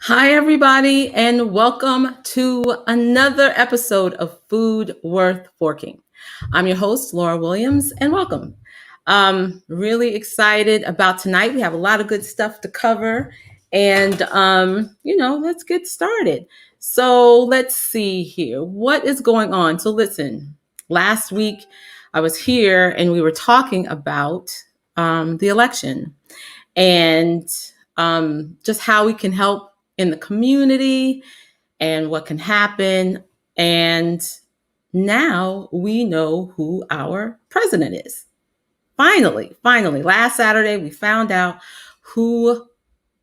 Hi, everybody, and welcome to another episode of Food Worth Forking. I'm your host, Laura Williams, and welcome. Really excited about tonight. We have a lot of good stuff to cover, and let's get started. So let's see here. What is going on? So listen, last week I was here and we were talking about the election and just how we can help in the community and what can happen. And now we know who our president is. Finally, last Saturday, we found out who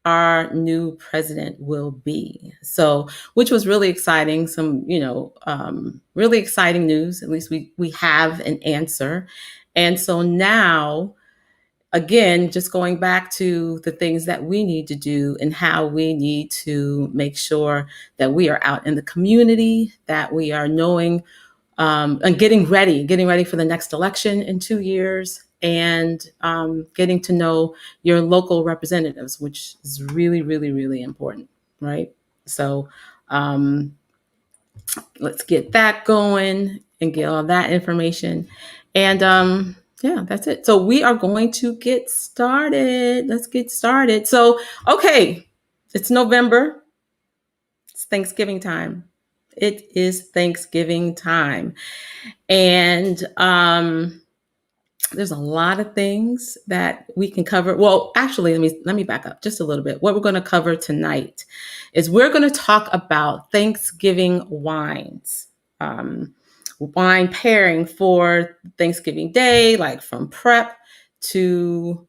our new president will be. So, which was really exciting. Some, really exciting news. At least we have an answer. And so now, again, just going back to the things that we need to do and how we need to make sure that we are out in the community, that we are knowing and getting ready for the next election in 2 years, and getting to know your local representatives, which is really, really, really important, right? So let's get that going and get all that information. And yeah, that's it. So we are going to get started. Let's get started. So, okay, it's November. It's Thanksgiving time. It is Thanksgiving time. And there's a lot of things that we can cover. Well, actually, let me back up just a little bit. What we're going to cover tonight is we're going to talk about Thanksgiving wines, wine pairing for Thanksgiving Day, like from prep to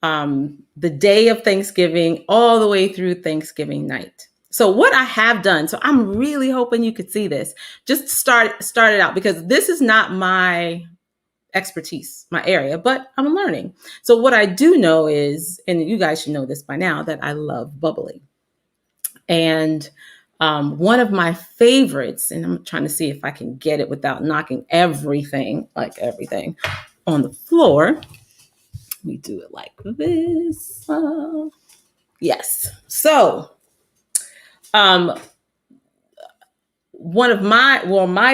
the day of Thanksgiving all the way through Thanksgiving night. So what I have done, so I'm really hoping you could see this. Just start it out, because this is not my expertise, my area, but I'm learning. So what I do know is, and you guys should know this by now, that I love bubbly. And one of my favorites, and I'm trying to see if I can get it without knocking everything on the floor. We do it like this. Yes. So my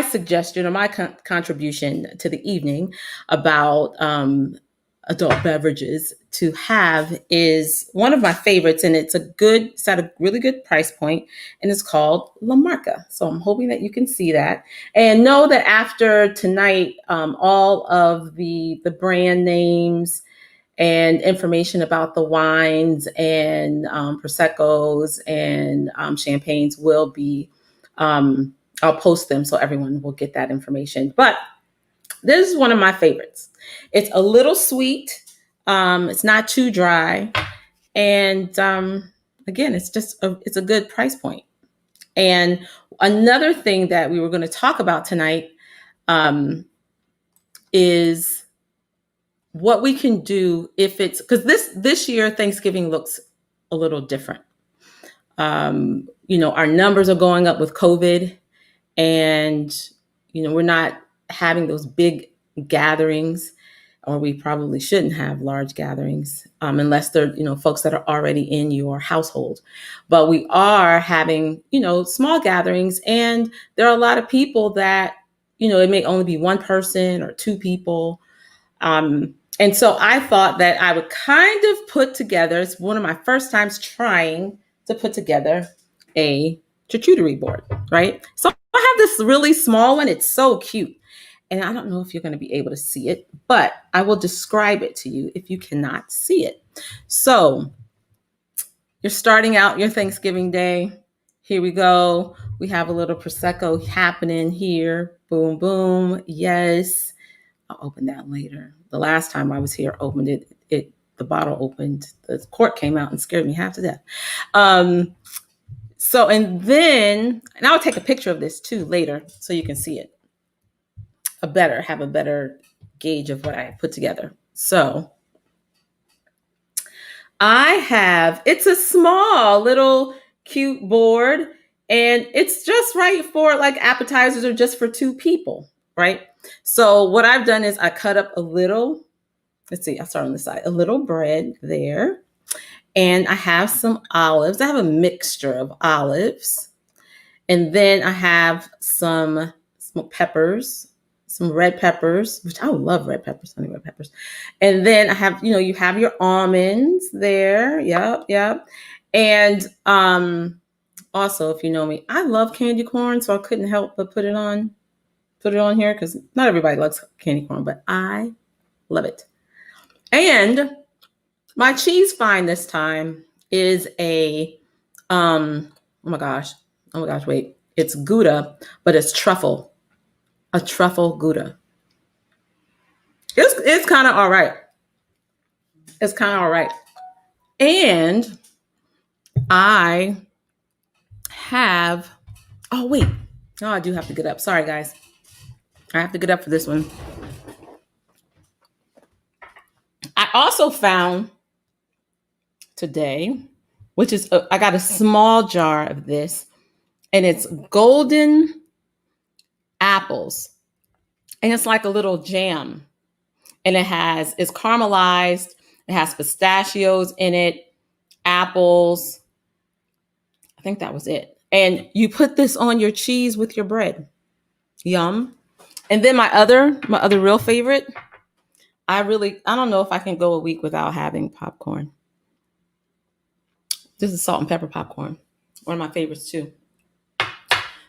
suggestion or my contribution to the evening about adult beverages to have is one of my favorites, and it's at a really good price point, and it's called La Marca. So I'm hoping that you can see that, and know that after tonight, all of the brand names and information about the wines and Prosecco's and champagnes will be, I'll post them so everyone will get that information. But this is one of my favorites. It's a little sweet. It's not too dry. And again, it's a good price point. And another thing that we were going to talk about tonight is what we can do because this year Thanksgiving looks a little different. Our numbers are going up with COVID, and we're not having those big gatherings, or we probably shouldn't have large gatherings unless they're folks that are already in your household. But we are having small gatherings, and there are a lot of people that it may only be one person or two people. And so I thought that I would kind of put together, it's one of my first times trying to put together a charcuterie board, right? So I have this really small one. It's so cute. And I don't know if you're going to be able to see it, but I will describe it to you if you cannot see it. So you're starting out your Thanksgiving Day. Here we go. We have a little Prosecco happening here. Boom, boom. Yes. I'll open that later. The last time I was here, opened it. The bottle opened. The cork came out and scared me half to death. So, and I'll take a picture of this too later so you can see it. Have a better gauge of what I put together. So, it's a small little cute board, and it's just right for like appetizers or just for two people, right? So what I've done is I cut up a little, let's see, I'll start on the side, a little bread there. and I have some olives. I have a mixture of olives. And then I have some smoked peppers, some red peppers, which I would love red peppers, honey red peppers. And then I have, you have your almonds there. Yep, yep. And also, if you know me, I love candy corn, so I couldn't help but put it on here because not everybody likes candy corn, but I love it. And my cheese find this time is oh my gosh, wait, it's Gouda, but it's truffle, a truffle Gouda. It's kind of all right. It's kind of all right. And I have, oh wait, no, I do have to get up. Sorry guys, I have to get up for this one. I also found today, which is I got a small jar of this, and it's golden apples, and it's like a little jam, and it's caramelized. It has pistachios in it, apples. I think that was it. And you put this on your cheese with your bread. Yum. And then my other real favorite, I don't know if I can go a week without having popcorn. This is salt and pepper popcorn. One of my favorites too.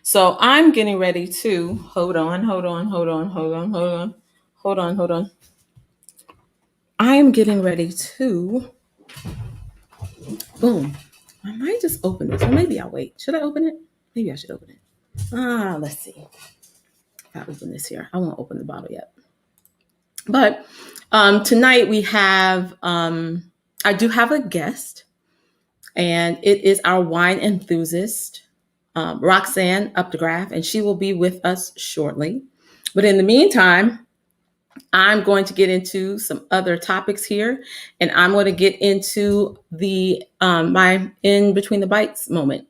So I'm getting ready to hold on. I am getting ready to boom. I might just open this, or maybe I'll wait. Should I open it? Maybe I should open it. Let's see. If I open this here, I won't open the bottle yet. But tonight we have, I do have a guest, and it is our wine enthusiast, Roxanne Updegraff, and she will be with us shortly. But in the meantime, I'm going to get into some other topics here, and I'm going to get into the my in between the bites moment.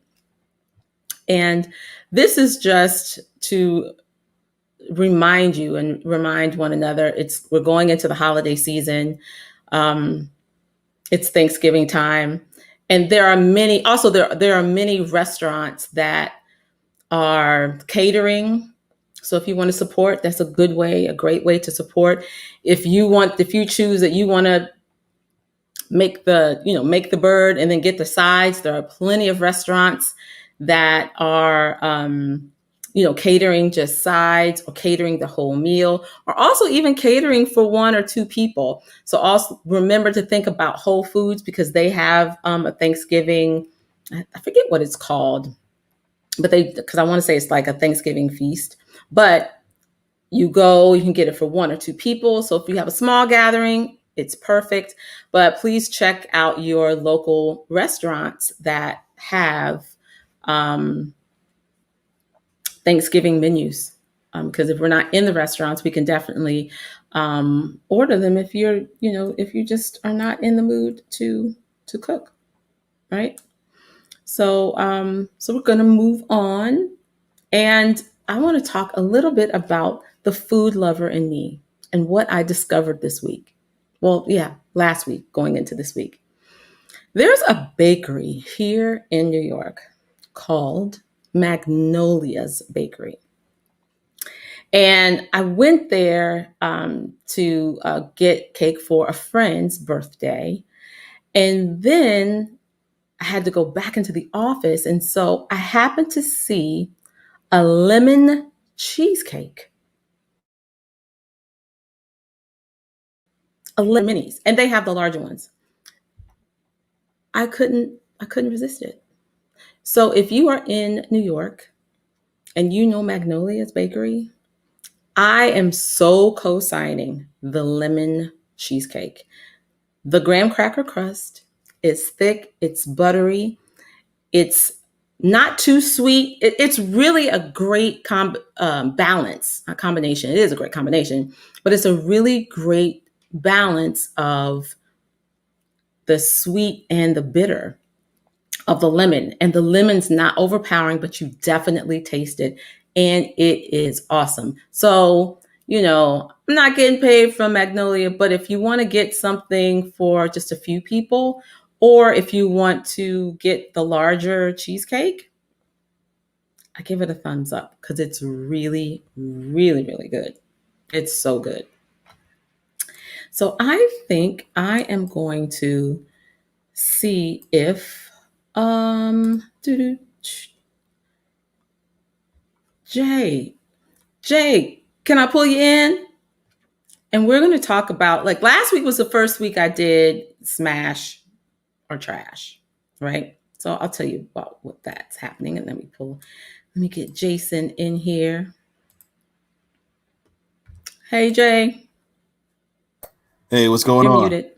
And this is just to remind you and remind one another. We're going into the holiday season. It's Thanksgiving time, and there are many. Also, there are many restaurants that are catering. So if you want to support, that's a great way to support. If you choose that you want to make the bird and then get the sides, there are plenty of restaurants that are, catering just sides or catering the whole meal, or also even catering for one or two people. So also remember to think about Whole Foods, because they have a Thanksgiving, I forget what it's called, but because I want to say it's like a Thanksgiving feast, but you can get it for one or two people. So if you have a small gathering, it's perfect. But please check out your local restaurants that have Thanksgiving menus. Because if we're not in the restaurants, we can definitely order them if if you just are not in the mood to cook, right? So we're going to move on. And I want to talk a little bit about the food lover in me and what I discovered this week. Well, yeah, last week going into this week. There's a bakery here in New York called Magnolia's Bakery. And I went there to get cake for a friend's birthday. And then I had to go back into the office. And so I happened to see a lemon cheesecake, a lemon minis, and they have the larger ones. I couldn't resist it. So if you are in New York and you know Magnolia's Bakery, I am so co-signing the lemon cheesecake. The graham cracker crust is thick, it's buttery, it's not too sweet. It's really a great combination. It is a great combination, but it's a really great balance of the sweet and the bitter of the lemon. And the lemon's not overpowering, but you definitely taste it. And it is awesome. So, I'm not getting paid from Magnolia, but if you want to get something for just a few people, Or if you want to get the larger cheesecake, I give it a thumbs up because it's really, really, really good. It's so good. So I think I am going to see if doo-doo, Jay, can I pull you in? And we're going to talk about, like, last week was the first week I did smash or trash, right? So I'll tell you about what that's happening. And let me get Jason in here. Hey, Jay. Hey, what's going You're on? muted.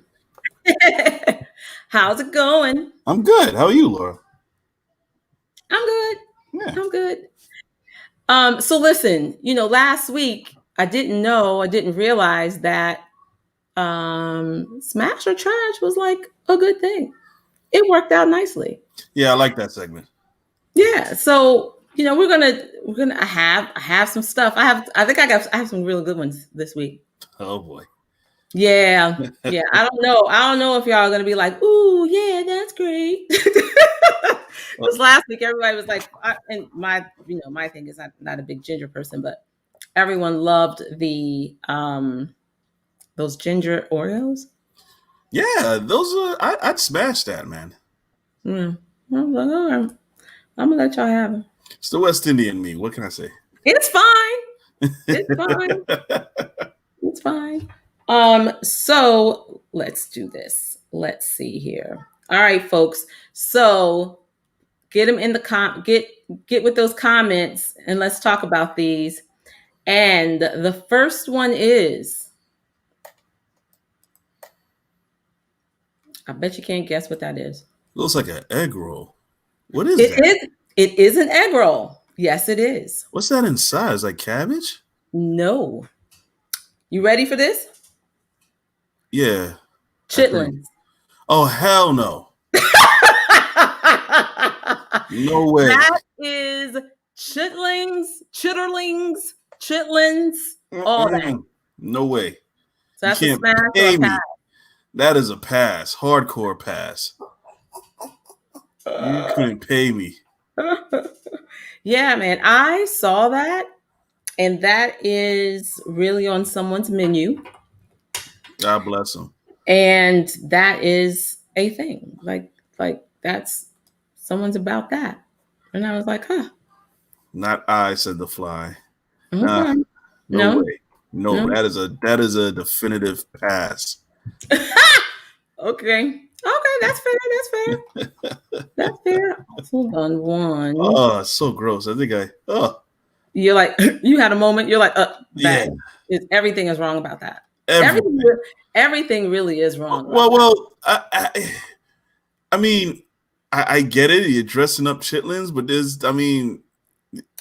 How's it going? I'm good. How are you, Laura? I'm good. Yeah. I'm good. So listen, last week I didn't realize that smash or trash was like a good thing. It worked out nicely. Yeah, I like that segment. Yeah. So, we're gonna I have some stuff. I have some really good ones this week. Oh boy. Yeah. Yeah. I don't know. I don't know if y'all are gonna be like, ooh, yeah, that's great. Because last week everybody was like, and my thing is I'm not a big ginger person, but everyone loved the those ginger Oreos. Yeah, those are I'd smash that, man. Yeah. I was like, all right, I'm gonna let y'all have them. It's the West Indian me. What can I say? It's fine. It's fine. It's fine. So let's do this. Let's see here. All right, folks. So get them in the get with those comments and let's talk about these. And the first one is, I bet you can't guess what that is. Looks like an egg roll. What is It that? is. It is an egg roll. Yes, it is. What's that inside? Is like cabbage? No. You ready for this? Yeah. I think. Chitlins. Oh hell no. No way. That is chitterlings, chitlins, all that. No way. So You that's a can't smash or pay a me. pass. That is a pass. Hardcore pass. You couldn't pay me. Yeah, man. I saw that, and that is really on someone's menu. God bless them. And that is a thing. Like that's someone's about that. And I was like, huh. Not I, said the fly. Okay. No No. way. No, that is a definitive pass. Okay. Okay, that's fair. That's fair. Hold on one. Oh, it's so gross. You're like, you had a moment, you're like, yeah. Everything is wrong about that. Everything. Everything really is wrong. Well, I mean, I get it. You're dressing up chitlins, but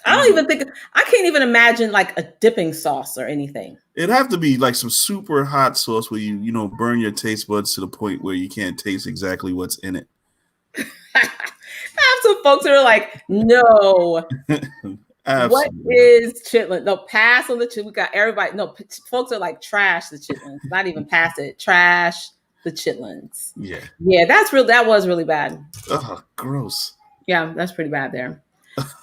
I can't even imagine like a dipping sauce or anything. It'd have to be like some super hot sauce where you burn your taste buds to the point where you can't taste exactly what's in it. I have some folks who are like, no. What is chitlin? No, pass on the chitlin. We got everybody. No, folks are like, trash the chitlins. Not even pass it. Trash the chitlins. Yeah. Yeah, that was really bad. Oh, gross. Yeah, that's pretty bad there.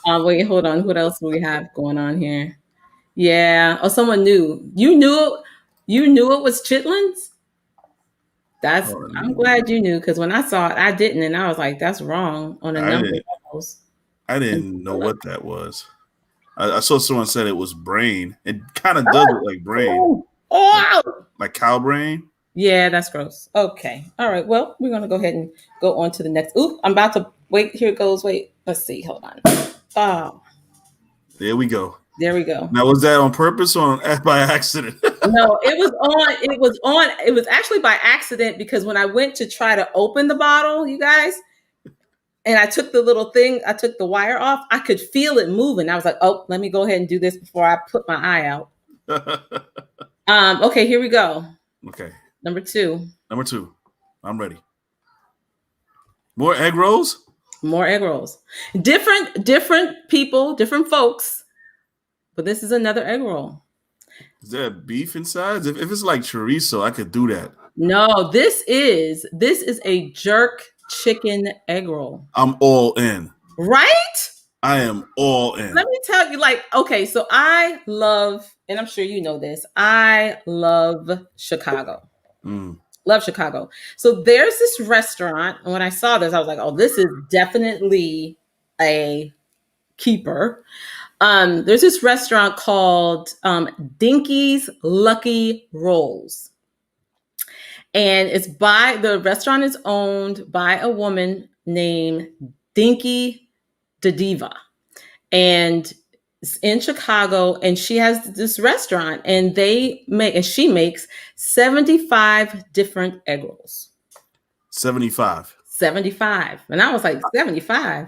Wait, hold on. What else do we have going on here? Yeah. Oh, someone knew. You knew it was chitlins? I'm glad you knew, because when I saw it, I didn't, and I was like, that's wrong on a number of levels. I didn't know what that was. I saw someone said it was brain. It kind of does look like brain. Oh! Like cow brain? Yeah, that's gross. Okay. All right. Well, we're going to go ahead and go on to the next. Oop, I'm about to wait. Here it goes. Wait. Let's see. Hold on. Oh. There we go. There we go. Now, was that on purpose or by accident? No, it was actually by accident, because when I went to try to open the bottle, you guys, and I took the little thing, I took the wire off, I could feel it moving. I was like, oh, let me go ahead and do this before I put my eye out. Okay, here we go. Okay. Number two. I'm ready. More egg rolls? More egg rolls. Different people, different folks. But this is another egg roll. Is there beef inside? If it's like chorizo, I could do that. No, this is a jerk chicken egg roll. I'm all in. Right? I am all in. Let me tell you, like, okay, so I love, and I'm sure you know this, I love Chicago. Mm. Love Chicago. So there's this restaurant, and when I saw this, I was like, oh, this is definitely a keeper. There's this restaurant called Dinky's Lucky Rolls. And the restaurant is owned by a woman named Dinky the Diva. And it's in Chicago, and she has this restaurant, and she makes 75 different egg rolls. 75. 75. And I was like, 75?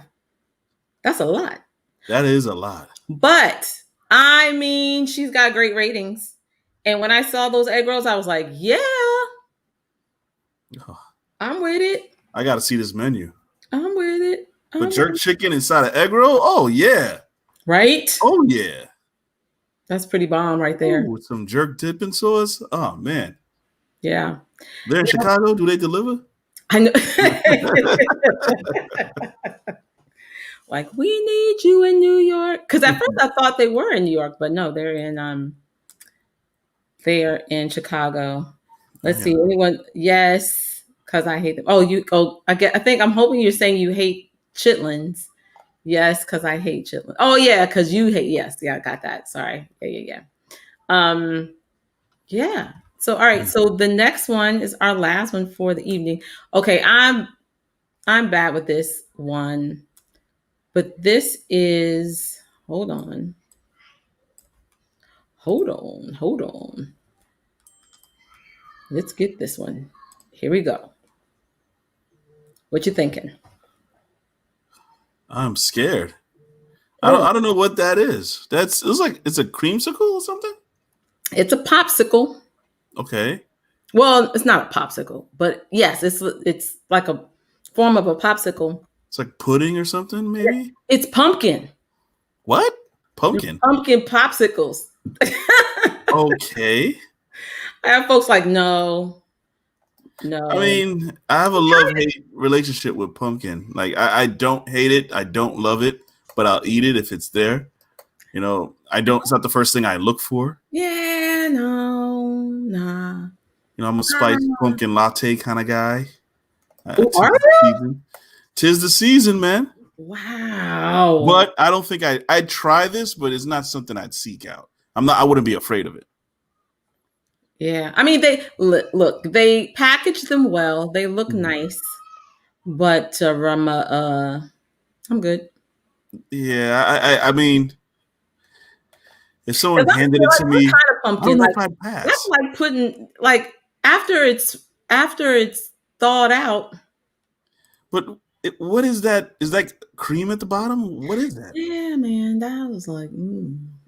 That's a lot. That is a lot. But I mean, she's got great ratings. And when I saw those egg rolls, I was like, yeah, I'm with it. I got to see this menu. I'm with it. But jerk chicken inside an egg roll? Oh, yeah. Right? Oh, yeah. That's pretty bomb right there. Ooh, with some jerk dipping sauce? Oh, man. Yeah. They're in Chicago? Do they deliver? I know. Like, we need you in New York. Because at first I thought they were in New York, but no, they're in Chicago. Let's see. Anyone? Yes, because I hate them. I think I'm hoping you're saying you hate chitlins. Yes, because I hate chitlins. Oh yeah, because you hate. Yes, yeah, I got that. Sorry. Yeah. Yeah. So all right. So the next one is our last one for the evening. Okay, I'm bad with this one, but this is. Hold on. Let's get this one. Here we go. What you thinking? I'm scared. I don't know what that is. It's a creamsicle or something? It's a popsicle. Okay. Well, it's not a popsicle, but yes, it's like a form of a popsicle. It's like pudding or something, maybe? It's pumpkin. What? Pumpkin? Pumpkin popsicles. Okay. I have folks like, no. I mean, I have a love-hate relationship with pumpkin. Like, I don't hate it. I don't love it, but I'll eat it if it's there. You know, it's not the first thing I look for. Yeah, no, nah. You know, I'm a spiced pumpkin latte kind of guy. Are you? 'Tis the season, man. Wow. But I don't think I'd try this, but it's not something I'd seek out. I wouldn't be afraid of it. Yeah. I mean, they package them well. They look nice, but I'm good. Yeah. I mean, if someone handed it to me, kind of pumpkin? I don't know if I'd pass. That's like putting, like, after it's thawed out. But what is that? Is that cream at the bottom? What is that? Yeah, man, that was like,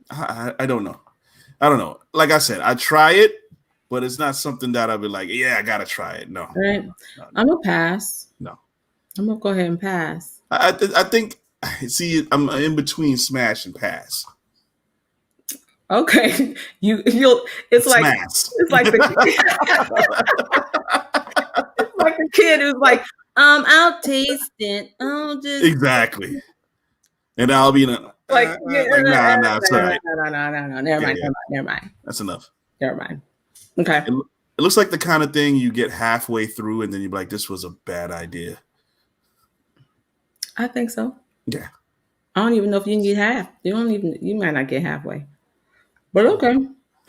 I don't know. I don't know. Like I said, I try it, but it's not something that I'd be like, yeah, I gotta try it. No. Right. No. I'm gonna pass. No. I'm gonna go ahead and pass. I think. See, I'm in between smash and pass. Okay, it's like the kid who's like, I'll taste it. I'll just exactly, and I'll be in a nah, it's all right. No, never mind. That's enough. Never mind. Okay. It looks like the kind of thing you get halfway through, and then you're like, "This was a bad idea." I think so. Yeah. I don't even know if you can get half. You might not get halfway. But okay.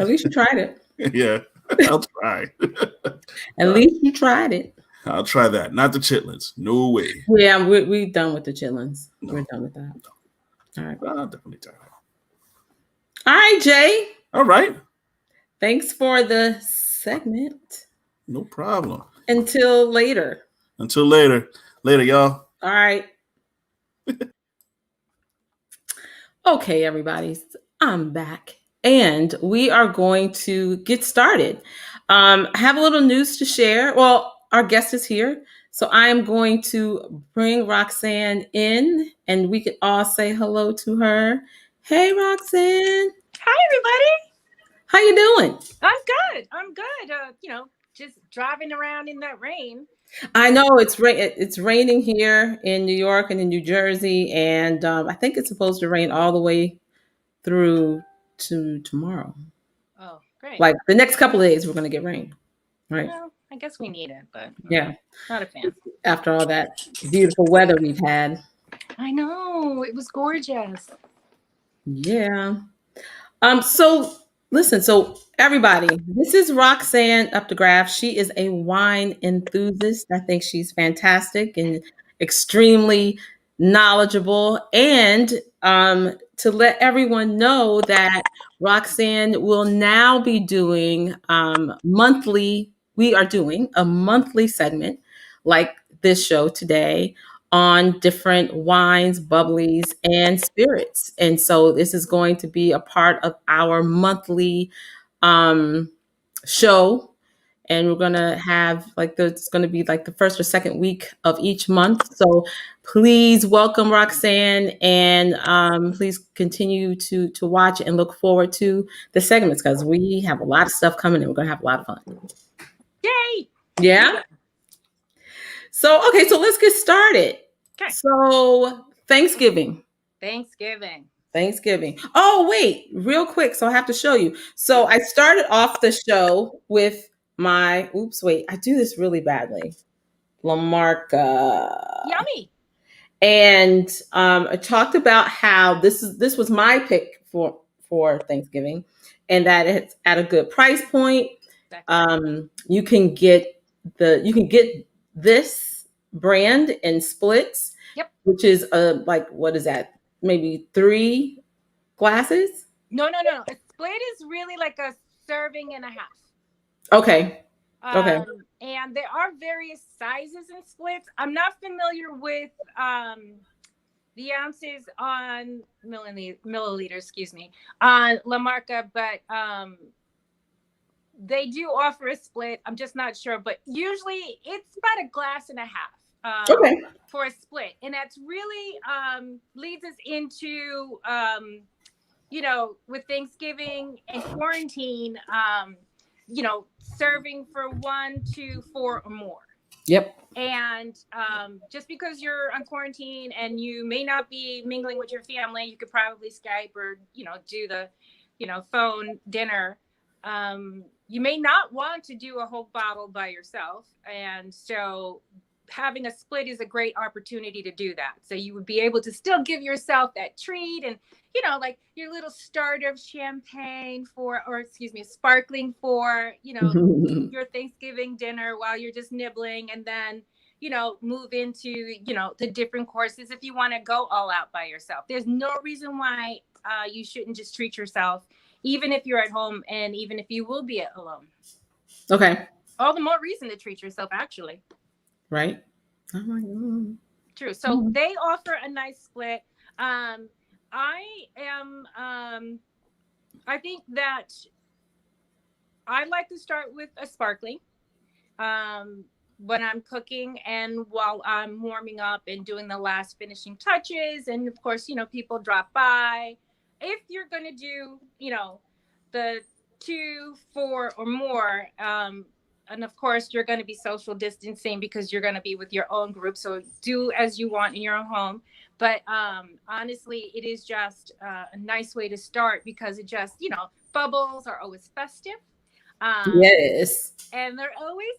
At least you tried it. Yeah. I'll try. At least you tried it. I'll try that. Not the chitlins. No way. Yeah, we're done with the chitlins. No. We're done with that. No. All right. I'll definitely try that. All right, Jay. All right. Thanks for the segment. No problem. Until later. Later, y'all. All right. Okay, everybody. I'm back. And we are going to get started. I have a little news to share. Well, our guest is here. So I am going to bring Roxanne in and we could all say hello to her. Hey, Roxanne. Hi, everybody. How you doing? I'm good. just driving around in that rain. I know it's raining here in New York and in New Jersey, and I think it's supposed to rain all the way through to tomorrow. Oh, great. Like the next couple of days, we're going to get rain, right? Well, I guess we need it, but Yeah. not a fan. After all that beautiful weather we've had. I know, it was gorgeous. Yeah. So listen, so everybody, this is Roxanne Updegraff. She is a wine enthusiast. I think she's fantastic and extremely knowledgeable. And to let everyone know that Roxanne will now be doing monthly, we are doing a monthly segment like this show today on different wines, bubblies, and spirits. And so this is going to be a part of our monthly um, show. And we're gonna have it's gonna be like the first or second week of each month. So please welcome Roxanne, and please continue to watch and look forward to the segments because we have a lot of stuff coming, and we're gonna have a lot of fun. Yay! Yeah. So okay, so let's get started. Okay. So Thanksgiving. Oh, wait, real quick. So I have to show you. So I started off the show with my, oops, wait, I do this really badly. La Marca. Yummy. And I talked about how this was my pick for Thanksgiving, and that it's at a good price point. You can get this brand in splits. Yep. Which is like, what is that? Maybe 3 glasses? No. A split is really like a serving and a half. Okay. Okay. And there are various sizes in splits. I'm not familiar with the ounces on milliliters, excuse me, on La Marca, but they do offer a split. I'm just not sure, but usually it's about a glass and a half. Okay. For a split, and that's really leads us into with Thanksgiving and quarantine, serving for 1, 2, 4 or more. Yep. And just because you're on quarantine and you may not be mingling with your family, you could probably Skype or do the phone dinner. You may not want to do a whole bottle by yourself, and so having a split is a great opportunity to do that. So you would be able to still give yourself that treat, and like your little starter of champagne sparkling for your Thanksgiving dinner while you're just nibbling, and then move into the different courses if you want to go all out by yourself. There's no reason why you shouldn't just treat yourself, even if you're at home and even if you will be alone. Okay. All the more reason to treat yourself, actually. Right. True. So they offer a nice split. I think that I like to start with a sparkling when I'm cooking and while I'm warming up and doing the last finishing touches. And of course, people drop by. If you're going to do, the 2, 4 or more, and of course, you're going to be social distancing because you're going to be with your own group. So do as you want in your own home. But honestly, it is just a nice way to start because it just, bubbles are always festive. Yes. And they're always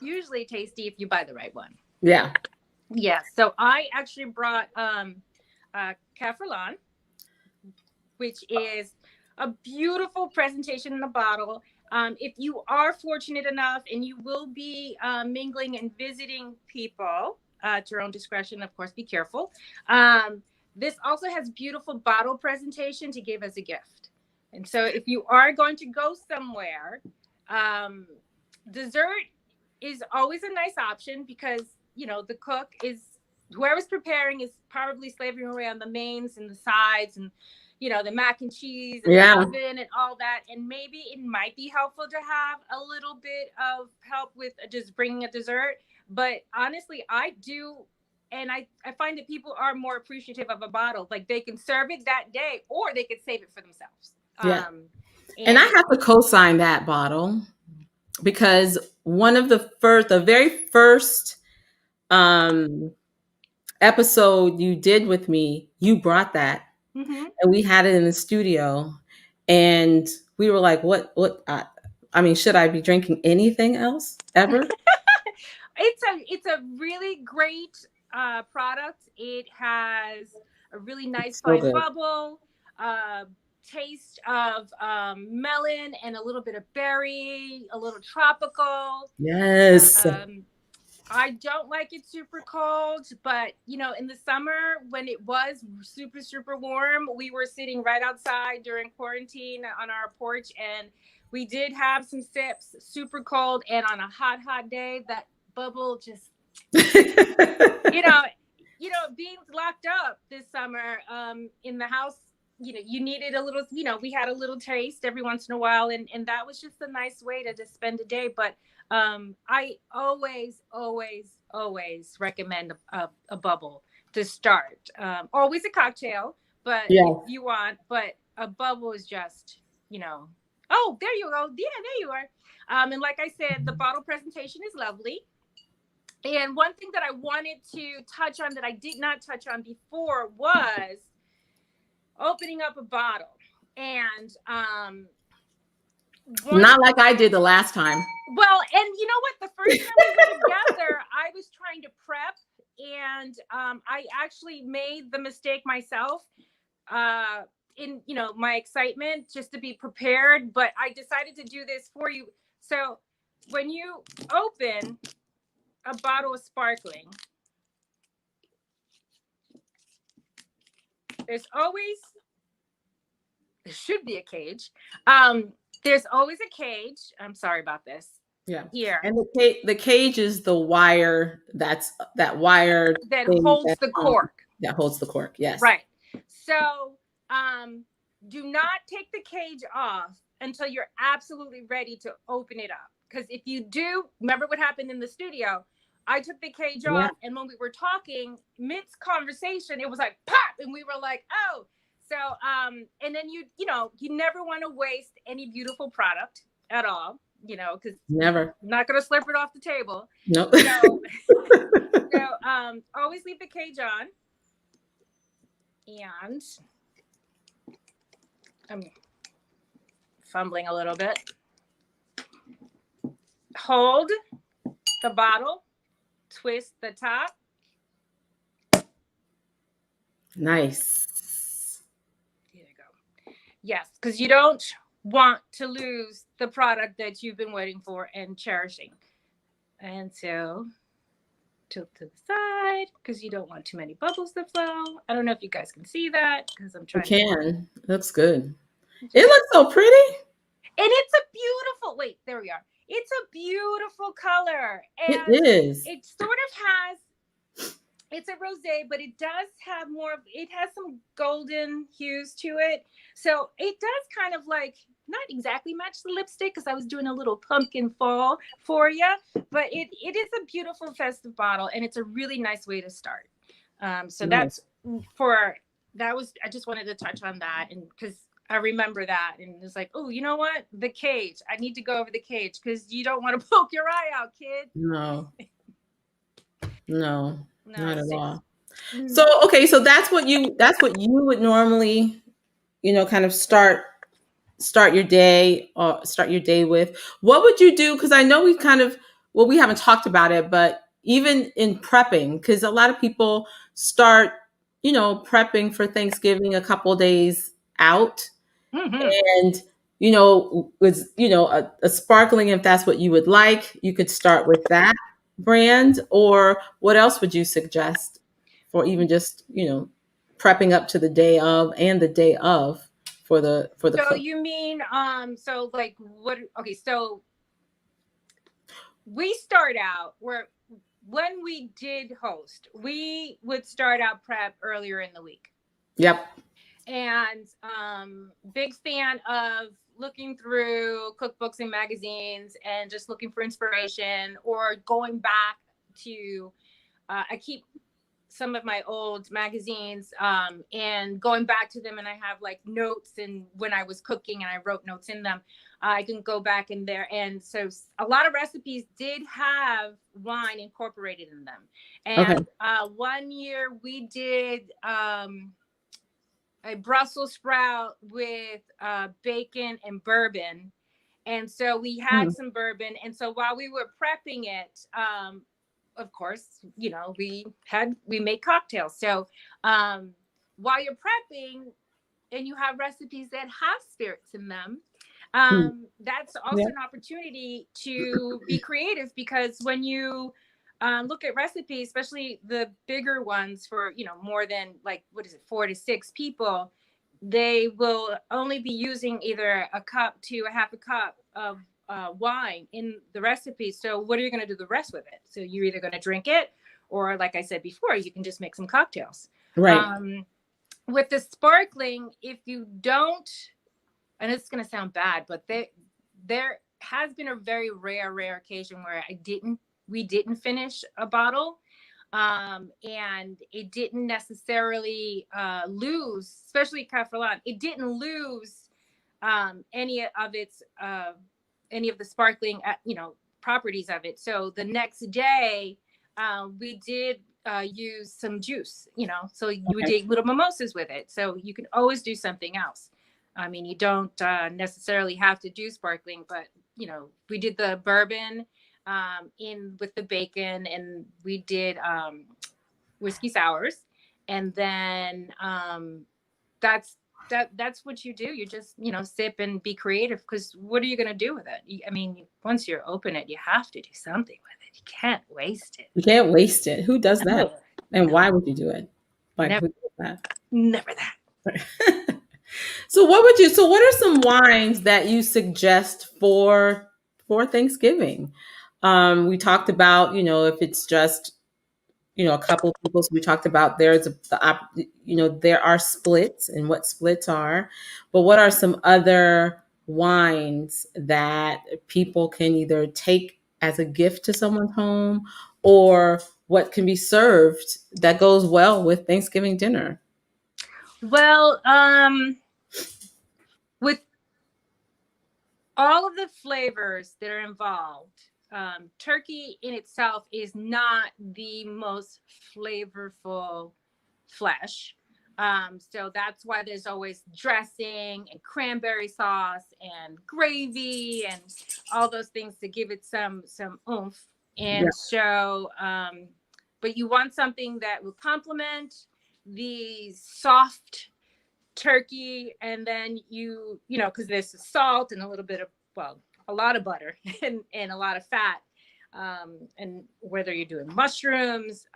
usually tasty if you buy the right one. Yeah. Yeah. So I actually brought Cafferlan, which is a beautiful presentation in a bottle. If you are fortunate enough and you will be mingling and visiting people at your own discretion, of course, be careful. This also has beautiful bottle presentation to give as a gift. And so if you are going to go somewhere, dessert is always a nice option because, the cook is, whoever's preparing is probably slaving away on the mains and the sides and the mac and cheese and the oven and all that. And maybe it might be helpful to have a little bit of help with just bringing a dessert. But honestly, I do. And I find that people are more appreciative of a bottle. Like they can serve it that day or they could save it for themselves. Yeah. And I have to co-sign that bottle. because one of the very first um, episode you did with me, you brought that, Mm-hmm. and we had it in the studio, and we were like, "What? What? I mean, should I be drinking anything else ever?" It's a really great product. It has a really nice So fine good. bubble, uh, taste of melon and a little bit of berry, a little tropical. Yes. I don't like it super cold, but in the summer when it was super, super warm, we were sitting right outside during quarantine on our porch, and we did have some sips, super cold, and on a hot, hot day, that bubble just, you know, being locked up this summer in the house, you needed a little, we had a little taste every once in a while, and that was just a nice way to just spend a day. But I always, always, always recommend a bubble to start. Always a cocktail, but Yeah. if you want, but a bubble is just, oh, there you go. Yeah, there you are. And like I said, the bottle presentation is lovely. And one thing that I wanted to touch on that I did not touch on before was opening up a bottle. And Not like I did the last time. well, and you know what? The first time we were together, I was trying to prep, and I actually made the mistake myself in my excitement just to be prepared. But I decided to do this for you. So when you open a bottle of sparkling, there should be a cage. There's always a cage. I'm sorry about this. Yeah. Here. And the cage is the wire that wire That thing holds the cork. That holds the cork. Yes. Right. So do not take the cage off until you're absolutely ready to open it up. Because if you do, remember what happened in the studio? I took the cage off, and when we were talking, mid conversation, it was like pop, and we were like, oh. So and then you never want to waste any beautiful product at all, because never. I'm not gonna slurp it off the table. Nope. So always leave the cage on. And I'm fumbling a little bit. Hold the bottle, twist the top. Nice. Here you go. Yes, because you don't want to lose the product that you've been waiting for and cherishing. And so tilt to the side because you don't want too many bubbles to flow. I don't know if you guys can see that because I'm trying. You can. It looks good. It looks so pretty. And it's a beautiful, wait, there we are. It's a beautiful color. And it is. It sort of has, it's a rosé, but it does have it has some golden hues to it. So it does kind of like, not exactly match the lipstick because I was doing a little pumpkin fall for you, but it is a beautiful festive bottle, and it's a really nice way to start. So nice. I just wanted to touch on that, and because I remember that, and it's like, oh, you know what? The cage. I need to go over the cage because you don't want to poke your eye out, kid. No, not at all. So okay, so that's what you would normally, kind of start your day with. What would you do? Because I know we haven't talked about it, but even in prepping, because a lot of people start, prepping for Thanksgiving a couple days out. Mm-hmm. And, with, a sparkling, if that's what you would like, you could start with that brand. Or what else would you suggest for even just, prepping up to the day of and the day of for the So cook? you mean, so like what, okay, so we start out when we did host, we would start out prep earlier in the week. Yep. And big fan of looking through cookbooks and magazines and just looking for inspiration or going back to I keep some of my old magazines and going back to them, and I have like notes, and when I was cooking and I wrote notes in them, I can go back in there. And so a lot of recipes did have wine incorporated in them. And one year we did a Brussels sprout with bacon and bourbon. And so we had some bourbon. And so while we were prepping it, of course, you know, we made cocktails. So while you're prepping and you have recipes that have spirits in them, that's also an opportunity to be creative, because when you look at recipes, especially the bigger ones for, you know, more than like, 4 to 6 people, they will only be using either a cup to a half a cup of wine in the recipe. So what are you going to do the rest with it? So you're either going to drink it, or like I said before, you can just make some cocktails. Right. With the sparkling, if you don't, and it's going to sound bad, but there has been a very rare occasion where we didn't finish a bottle. And it didn't necessarily lose, especially Cafferlan, it didn't lose any of the sparkling, properties of it. So the next day, we did use some juice, so you would take little mimosas with it. So you can always do something else. I mean, you don't necessarily have to do sparkling, but we did the bourbon in with the bacon, and we did whiskey sours, and then that's what you do. You just sip and be creative, because what are you going to do with it? I mean, once you open it, you have to do something with it. You can't waste it. You can't waste it. Who does that? And No. why would you do it? Like, Never. who does that? Never that. So what are some wines that you suggest for Thanksgiving? We talked about, if it's just, a couple of people. So we talked about there are splits and what splits are, but what are some other wines that people can either take as a gift to someone's home, or what can be served that goes well with Thanksgiving dinner? Well, with all of the flavors that are involved, turkey in itself is not the most flavorful flesh. So that's why there's always dressing and cranberry sauce and gravy and all those things to give it some oomph. And so, but you want something that will complement the soft turkey, and then because there's the salt and a little bit of, a lot of butter and a lot of fat, and whether you're doing mushrooms,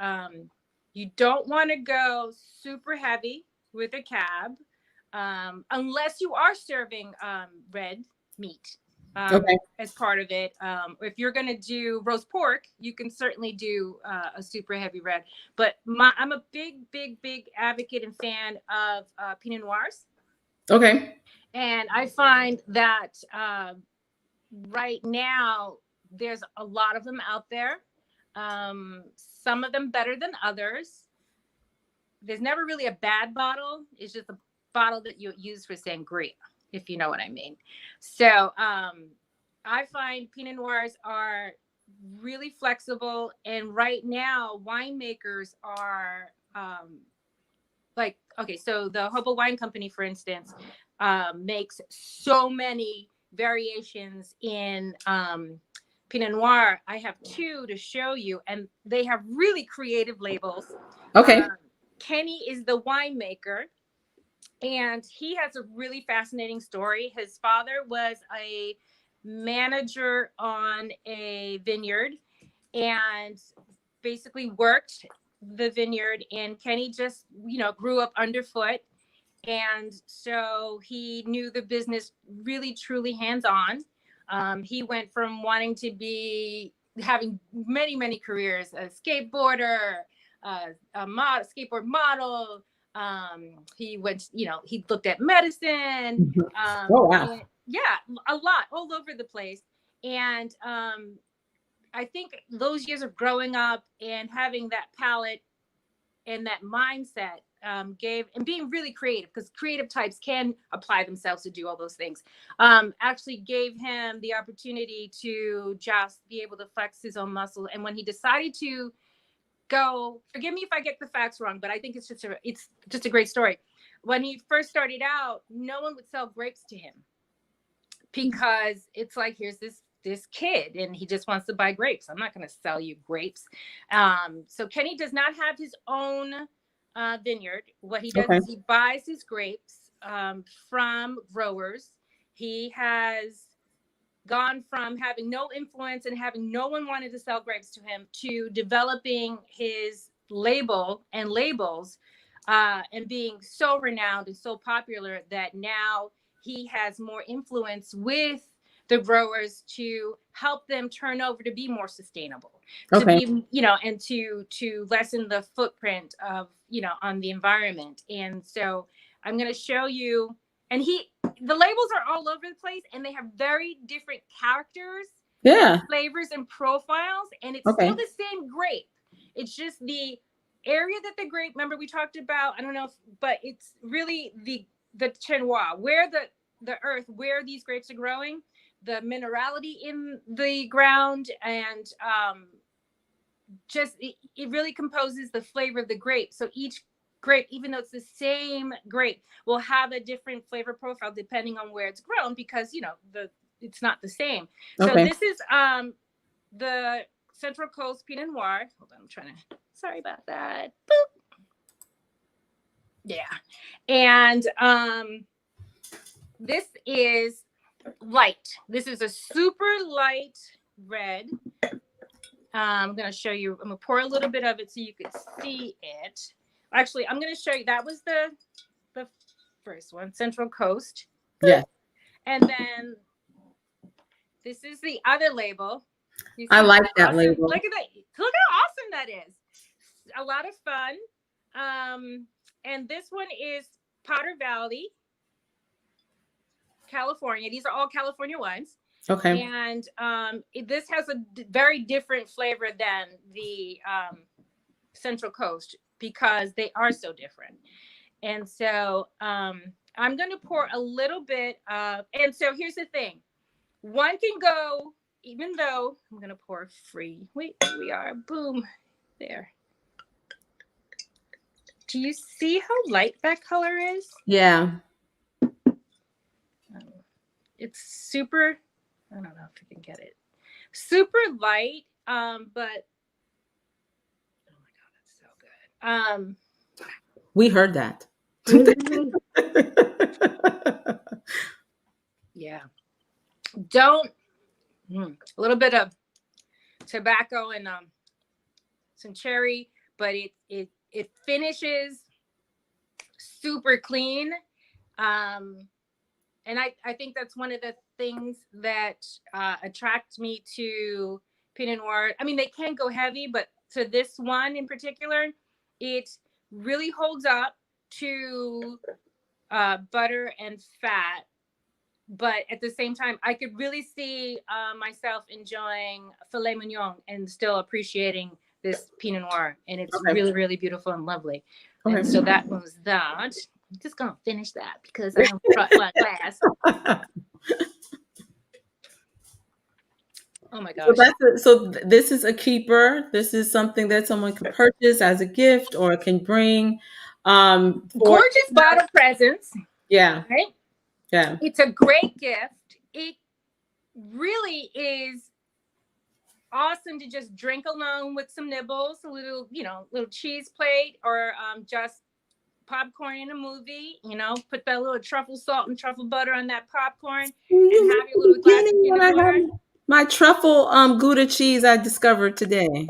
you don't want to go super heavy with a cab, unless you are serving red meat as part of it. If you're going to do roast pork, you can certainly do a super heavy red. But I'm a big advocate and fan of Pinot Noirs. Okay. And I find that right now there's a lot of them out there. Some of them better than others. There's never really a bad bottle. It's just a bottle that you use for sangria, if you know what I mean. So I find Pinot Noirs are really flexible. And right now, winemakers are so the Hobo Wine Company, for instance, makes so many variations in Pinot Noir. I have 2 to show you, and they have really creative labels. Okay. Kenny is the winemaker, and he has a really fascinating story. His father was a manager on a vineyard and basically worked the vineyard, and Kenny just, grew up underfoot. And so he knew the business really, truly hands-on. He went from wanting to be having many, many careers, a skateboarder, skateboard model. He went, he looked at medicine. Oh, wow. A lot all over the place. And I think those years of growing up and having that palate and that mindset gave, and being really creative, because creative types can apply themselves to do all those things, actually gave him the opportunity to just be able to flex his own muscle. And when he decided to go, forgive me if I get the facts wrong, but I think it's just a great story. When he first started out, no one would sell grapes to him, because it's like, here's this kid and he just wants to buy grapes. I'm not going to sell you grapes. So Kenny does not have his own vineyard. What he does is he buys his grapes from growers. He has gone from having no influence and having no one wanted to sell grapes to him, to developing his label and labels, and being so renowned and so popular that now he has more influence with the growers to help them turn over to be more sustainable, to be, and to lessen the footprint of, on the environment. And so I'm going to show you, and the labels are all over the place, and they have very different characters, flavors and profiles, and it's still the same grape. It's just the area that the grape, remember we talked about, I don't know but it's really the terroir, where the earth, where these grapes are growing, the minerality in the ground, and just it really composes the flavor of the grape. So each grape, even though it's the same grape, will have a different flavor profile depending on where it's grown, because it's not the same. So this is the Central Coast Pinot Noir. Hold on, I'm trying to, sorry about that. Boop. Yeah. And this is light. This is a super light red. I'm going to show you, I'm going to pour a little bit of it so you can see it. Actually, I'm going to show you, that was the first one, Central Coast. Yeah. And then this is the other label. I like that label. Look at that. Look how awesome that is. A lot of fun. And this one is Powder Valley, California. These are all California wines. Okay. And this has a very different flavor than the Central Coast, because they are so different. And so I'm going to pour a little bit of, and so here's the thing. One can go, even though I'm going to pour free. Wait, here we are. Boom. There. Do you see how light that color is? Yeah. It's super, I don't know if you can get it. Super light, but oh my God, that's so good. We heard that. Yeah. A little bit of tobacco and some cherry, but it finishes super clean. And I think that's one of the things that attract me to Pinot Noir. I mean, they can go heavy, but to this one in particular, it really holds up to butter and fat. But at the same time, I could really see myself enjoying filet mignon and still appreciating this Pinot Noir. And it's really, really beautiful and lovely. And so that was that. I'm just going to finish that because I don't brought my glass. Oh my gosh. So this is a keeper. This is something that someone can purchase as a gift or can bring. Gorgeous bottle presents. Yeah. Right? Yeah. It's a great gift. It really is awesome to just drink alone with some nibbles, a little, little cheese plate, or just popcorn in a movie, put that little truffle salt and truffle butter on that popcorn and have your little glass of Pinot Noir. My truffle Gouda cheese I discovered today.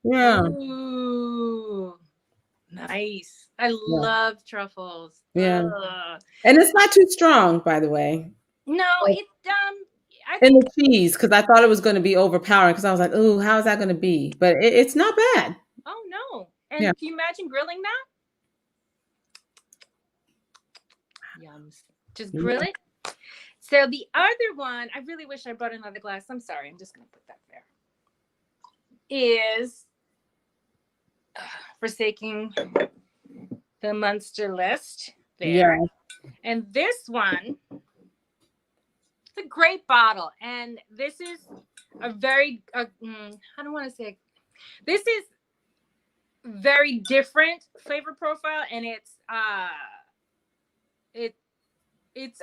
Yeah. Ooh, nice. I love truffles. Yeah. And it's not too strong, by the way. No, it's and the cheese, because I thought it was going to be overpowering, because I was like, "Ooh, how is that going to be?" But it's not bad. Oh no! And can you imagine grilling that? Yums. Just grill it. So the other one, I really wish I brought another glass. I'm sorry. I'm just going to put that there. Is forsaking the Munster list there. Yeah. And this one, it's a great bottle. And this is a very, I don't want to say, this is very different flavor profile. And it's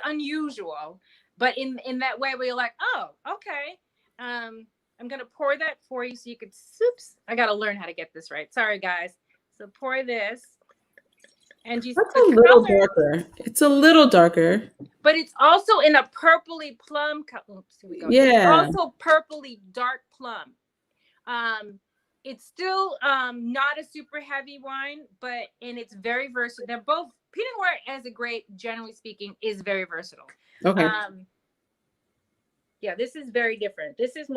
unusual, but in that way where you're like, oh, okay. I'm gonna pour that for you so you could. Oops, I gotta learn how to get this right. Sorry, guys. So pour this, and you. That's a little darker. It's a little darker, but it's also in a purpley plum. Oops, here we go. Yeah. It's also purpley dark plum. It's still not a super heavy wine, and it's very versatile. They're both Pinot Noir as a grape, generally speaking, is very versatile. Okay. Yeah, this is very different. This is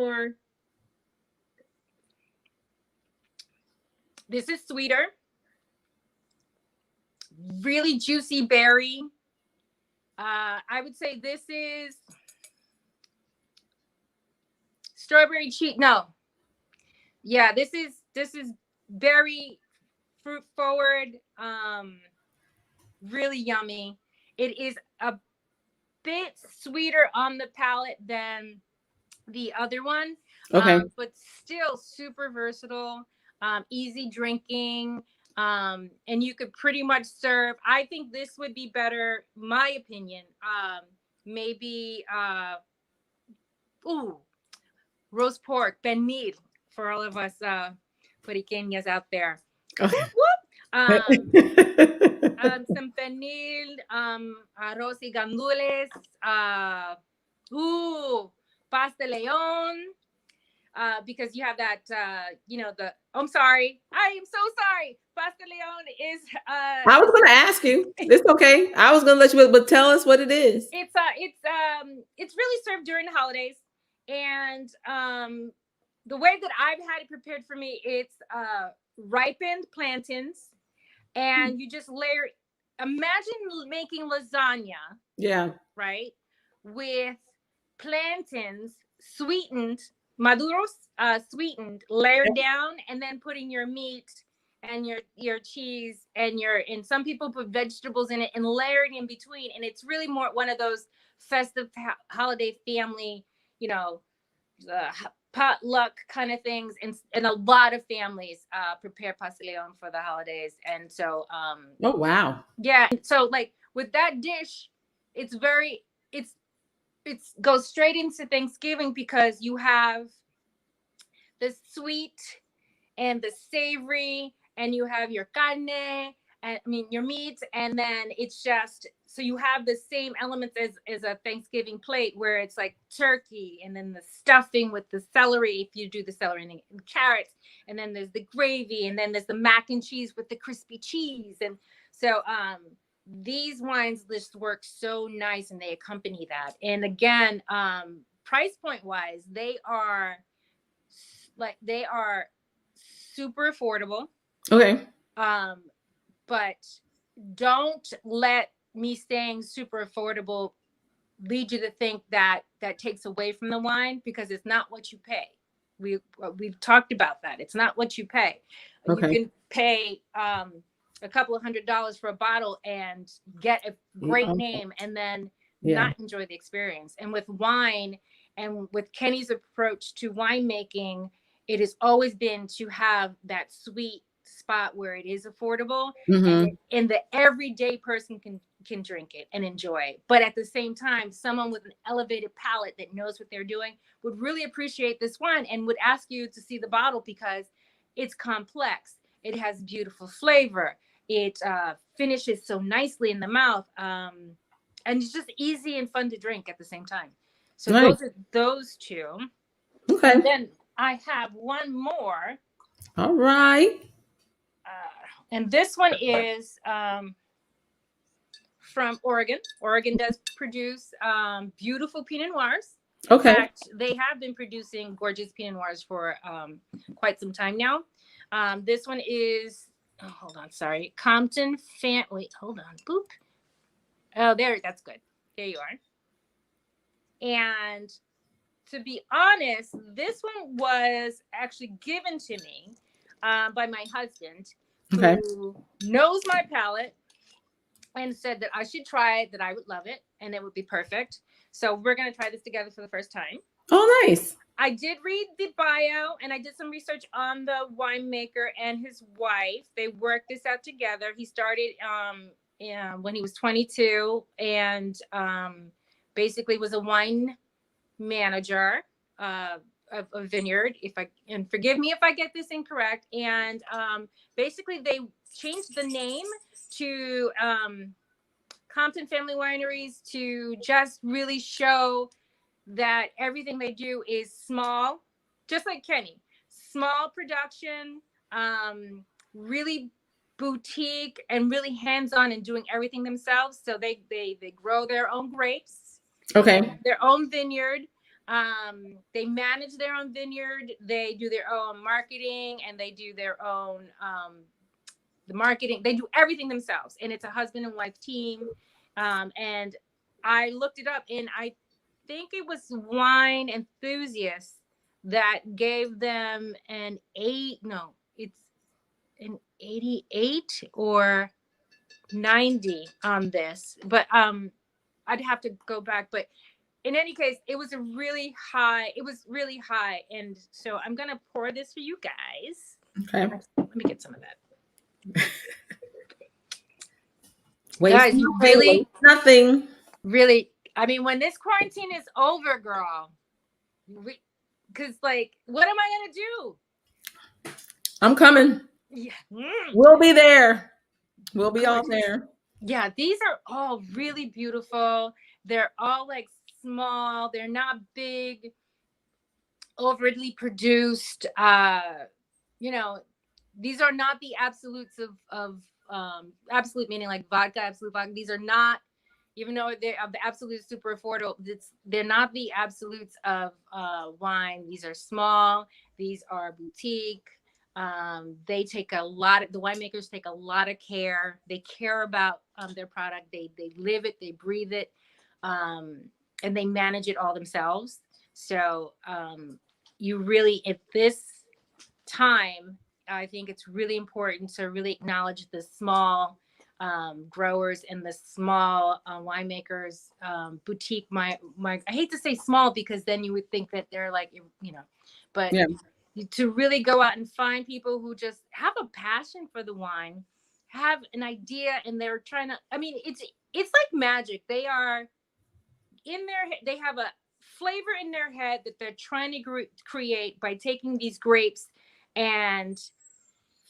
sweeter, really juicy berry. I would say this is strawberry cheese. No. Yeah, this is very fruit forward, really yummy. It is a bit sweeter on the palate than the other one. Okay. But still super versatile, easy drinking. And you could pretty much serve. I think this would be better, my opinion. Maybe roast pork, pernil, for all of us Puertorriqueñas out there. Okay. Some pernil, arroz y gandules, pasta león, because you have that, I'm sorry. I am so sorry. Pasta león is... I was going to ask you. It's okay. I was going to let you, but tell us what it is. It's really served during the holidays. And the way that I've had it prepared for me, it's ripened plantains, and you just layer. Imagine making lasagna. Yeah. Right. With plantains sweetened, maduros, sweetened, layered down, and then putting your meat and your cheese and some people put vegetables in it and layering in between. And it's really more one of those festive holiday family, potluck kind of things, and a lot of families prepare pasta león for the holidays. And so oh wow, yeah. So like with that dish, it's goes straight into Thanksgiving, because you have the sweet and the savory, and you have your carne, and your meat, and then it's just, so you have the same elements as a Thanksgiving plate, where it's like turkey, and then the stuffing with the celery, if you do the celery, and carrots, and then there's the gravy, and then there's the mac and cheese with the crispy cheese. And so these wines just work so nice, and they accompany that. And again, price point wise, they are super affordable. Okay. But don't let me saying super affordable lead you to think that takes away from the wine, because it's not what you pay. We've talked about that. It's not what you pay. Okay. You can pay a couple of $100s for a bottle and get a great name, and then not enjoy the experience. And with wine, and with Kenny's approach to winemaking, it has always been to have that sweet spot where it is affordable, and the everyday person can drink it and enjoy it. But at the same time, someone with an elevated palate that knows what they're doing would really appreciate this wine, and would ask you to see the bottle, because it's complex. It has beautiful flavor. It finishes so nicely in the mouth, and it's just easy and fun to drink at the same time. So nice. Those two. Okay. And then I have one more. All right. And this one is from Oregon. Oregon does produce beautiful Pinot Noirs. Okay. In fact, they have been producing gorgeous Pinot Noirs for quite some time now. This one is, hold on, sorry. Compton wait, hold on. Boop. Oh, that's good. There you are. And to be honest, this one was actually given to me by my husband, Okay. who knows my palate and said that I should try it, that I would love it, and it would be perfect. So we're going to try this together for the first time. Oh, nice. I did read the bio and I did some research on the winemaker and his wife. They worked this out together. He started when he was 22 and basically was a wine manager of a vineyard. And forgive me if I get this incorrect. And basically they changed the name to Compton Family Wineries to just really show that everything they do is small, just like Kenny. Small production, really boutique, and really hands-on in doing everything themselves. So they grow their own grapes, Okay. their own vineyard. They manage their own vineyard. They do their own marketing, and they do their own the marketing. They do everything themselves, and it's a husband and wife team. And I looked it up, and I think it was Wine Enthusiasts that gave them an 88 or 90 on this, but I'd have to go back. But in any case, it was really high, and so I'm gonna pour this for you guys. Okay. Let me get some of that. Waste Guys, you really nothing. Really, I mean, when this quarantine is over, girl, because like, what am I gonna do? I'm coming. Yeah. We'll be there. We'll be all there. Yeah, these are all really beautiful. They're all like small. They're not big, overly produced. You know, these are not the absolutes of absolute, meaning like vodka, absolute vodka. These are not, even though they're of the absolute super affordable, they're not the absolutes of wine. These are small. These are boutique. They take the winemakers take a lot of care. They care about their product. They live it, they breathe it, and they manage it all themselves. So you really, at this time, I think it's really important to really acknowledge the small growers and the small winemakers, boutique. I hate to say small because then you would think that they're like, but yeah. To really go out and find people who just have a passion for the wine, have an idea, and they're trying to, I mean, it's like magic. They are they have a flavor in their head that they're trying to create by taking these grapes and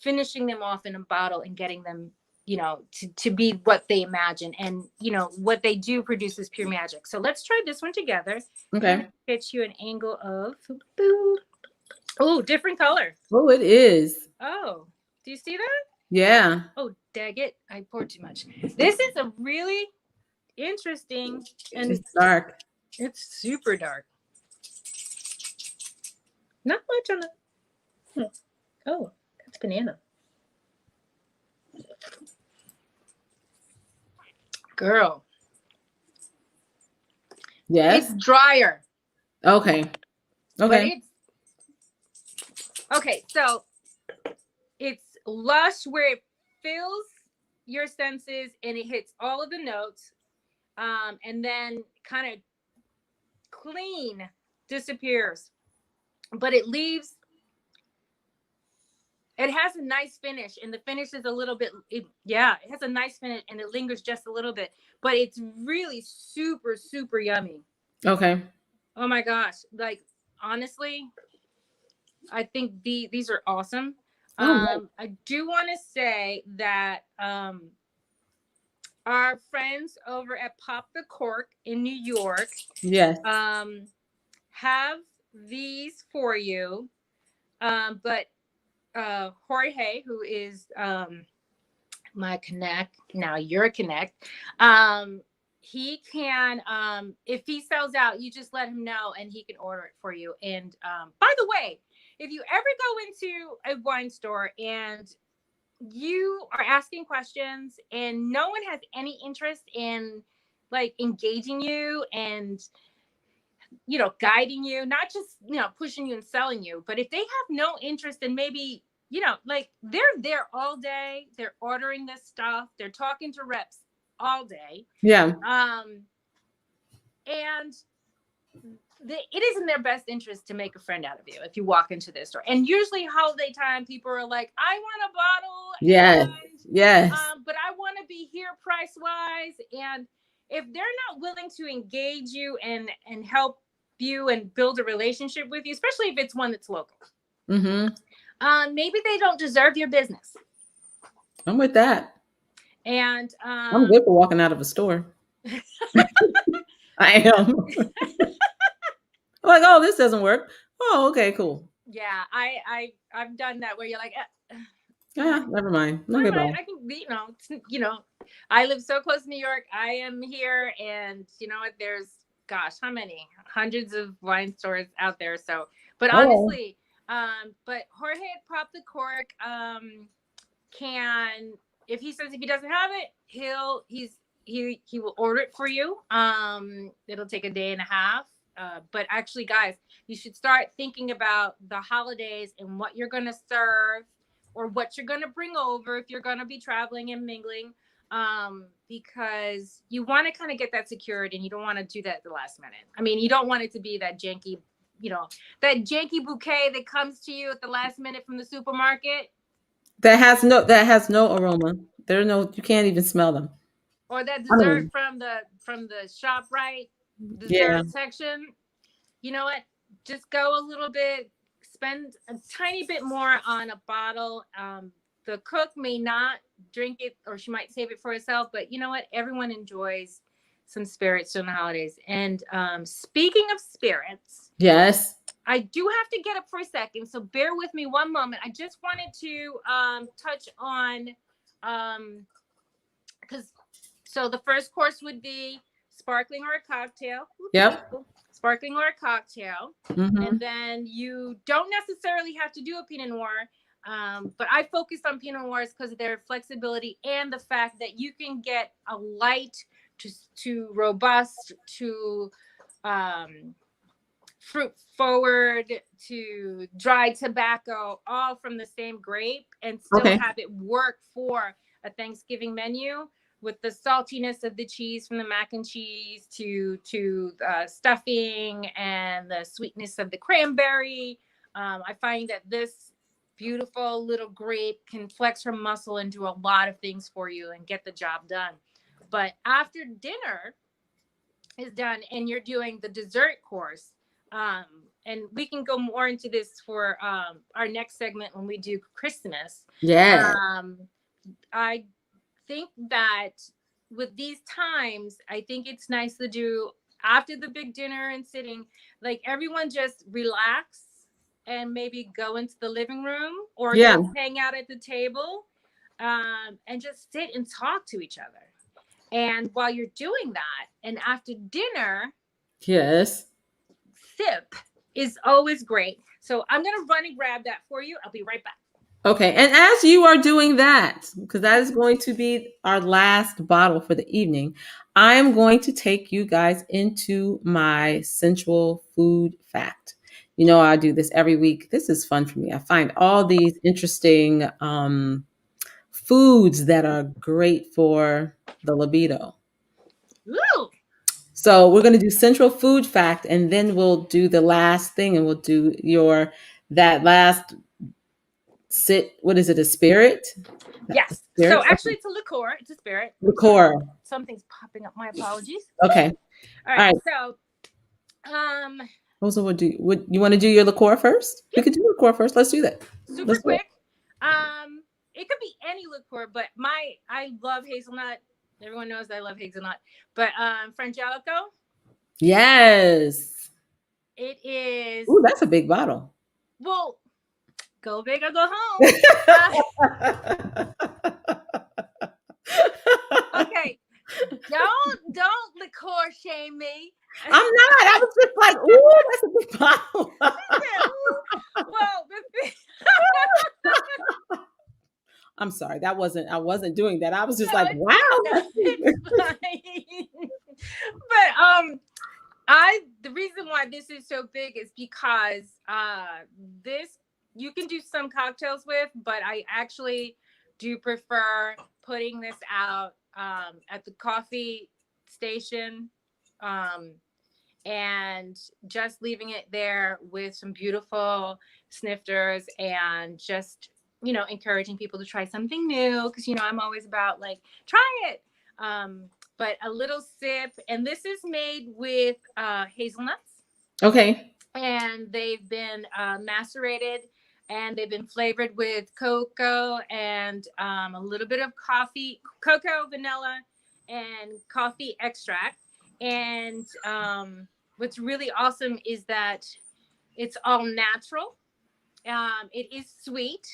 finishing them off in a bottle and getting them, to be what they imagine. And, what they do produces pure magic. So let's try this one together. Okay. Get you an angle of, oh, different color. Oh, it is. Oh, do you see that? Yeah. Oh, dag it. I poured too much. This is a really interesting, and it's dark. It's super dark. Not much on the, oh, that's banana. Girl. Yes. It's drier. Okay. Okay. So it's lush where it fills your senses and it hits all of the notes. And then kind of clean disappears. But it has a nice finish, and the finish is a little bit, it has a nice finish and it lingers just a little bit, but it's really super, super yummy. Okay. Oh my gosh. Like, honestly, I think these are awesome. I do want to say that our friends over at Pop the Cork in New York, yes, have these for you. But Jorge, who is my connect, now you're a connect, he can, if he sells out, you just let him know and he can order it for you. And by the way, if you ever go into a wine store and you are asking questions and no one has any interest in like engaging you and guiding you, not just pushing you and selling you, but if they have no interest in maybe you know, like they're there all day. They're ordering this stuff. They're talking to reps all day. Yeah. And it is in their best interest to make a friend out of you if you walk into this store. And usually holiday time, people are like, I want a bottle. Yes. Yes. But I want to be here price wise. And if they're not willing to engage you and help you and build a relationship with you, especially if it's one that's local, maybe they don't deserve your business. I'm with that. And I'm good for walking out of a store. I am. I'm like, oh, this doesn't work. Oh, okay, cool. Yeah, I've done that where you're like, never mind. No, goodbye. I can, you know, I live so close to New York. I am here, and you know what? There's, gosh, how many hundreds of wine stores out there? So, but honestly, but Jorge Pop the Cork can, if he says if he doesn't have it, he will order it for you. It'll take a day and a half. But actually, guys, you should start thinking about the holidays and what you're going to serve or what you're going to bring over if you're going to be traveling and mingling, because you want to kind of get that secured and you don't want to do that at the last minute. I mean, you don't want it to be that janky, you know, that janky bouquet that comes to you at the last minute from the supermarket. That has no aroma. You can't even smell them. Or that dessert from the ShopRite dessert section. You know what? Just go a little bit, spend a tiny bit more on a bottle. The cook may not drink it, or she might save it for herself, but you know what? Everyone enjoys some spirits during the holidays. And speaking of spirits, yes, I do have to get up for a second, so bear with me one moment. I just wanted to touch on, because so the first course would be sparkling or a cocktail. Yep. Sparkling or a cocktail. And then you don't necessarily have to do a Pinot Noir, but I focused on Pinot Noirs because of their flexibility and the fact that you can get a light to robust to fruit forward to dried tobacco, all from the same grape, and still have it work for a Thanksgiving menu, with the saltiness of the cheese from the mac and cheese to stuffing and the sweetness of the cranberry. I find that this beautiful little grape can flex her muscle and do a lot of things for you and get the job done. But after dinner is done and you're doing the dessert course, and we can go more into this for our next segment when we do Christmas. Yeah. I think that with these times, I think it's nice to do after the big dinner and sitting, like everyone just relax and maybe go into the living room or just hang out at the table, and just sit and talk to each other. And while you're doing that, and after dinner, yes, sip is always great. So I'm going to run and grab that for you. I'll be right back. Okay. And as you are doing that, because that is going to be our last bottle for the evening, I'm going to take you guys into my sensual food fact. You know, I do this every week. This is fun for me. I find all these interesting foods that are great for the libido. Ooh. So we're going to do central food fact, and then we'll do the last thing, and we'll do that last sit. What is it? A spirit? Yes. Spirit? So actually, it's a liqueur. It's a spirit. Liqueur. Something's popping up. My apologies. Okay. All right. So, Would you want to do your liqueur first? Yep. We could do liqueur first. Let's do that. Super quick. It could be any liqueur, but I love hazelnut. Everyone knows I love hazelnut. But Frangelico. Yes. It is. Ooh, that's a big bottle. Well, go big or go home. Okay. Don't liqueur shame me. I'm not. I was just like, ooh, that's a big bottle. Well, I'm sorry. I wasn't doing that. I was just like, wow. But the reason why this is so big is because this you can do some cocktails with, but I actually do prefer putting this out at the coffee station, um, and just leaving it there with some beautiful snifters, and just, encouraging people to try something new, because I'm always about like, try it. um but a little sip, and this is made with hazelnuts, Okay. and they've been macerated, and they've been flavored with cocoa and a little bit of coffee, cocoa, vanilla, and coffee extract. And what's really awesome is that it's all natural. It is sweet.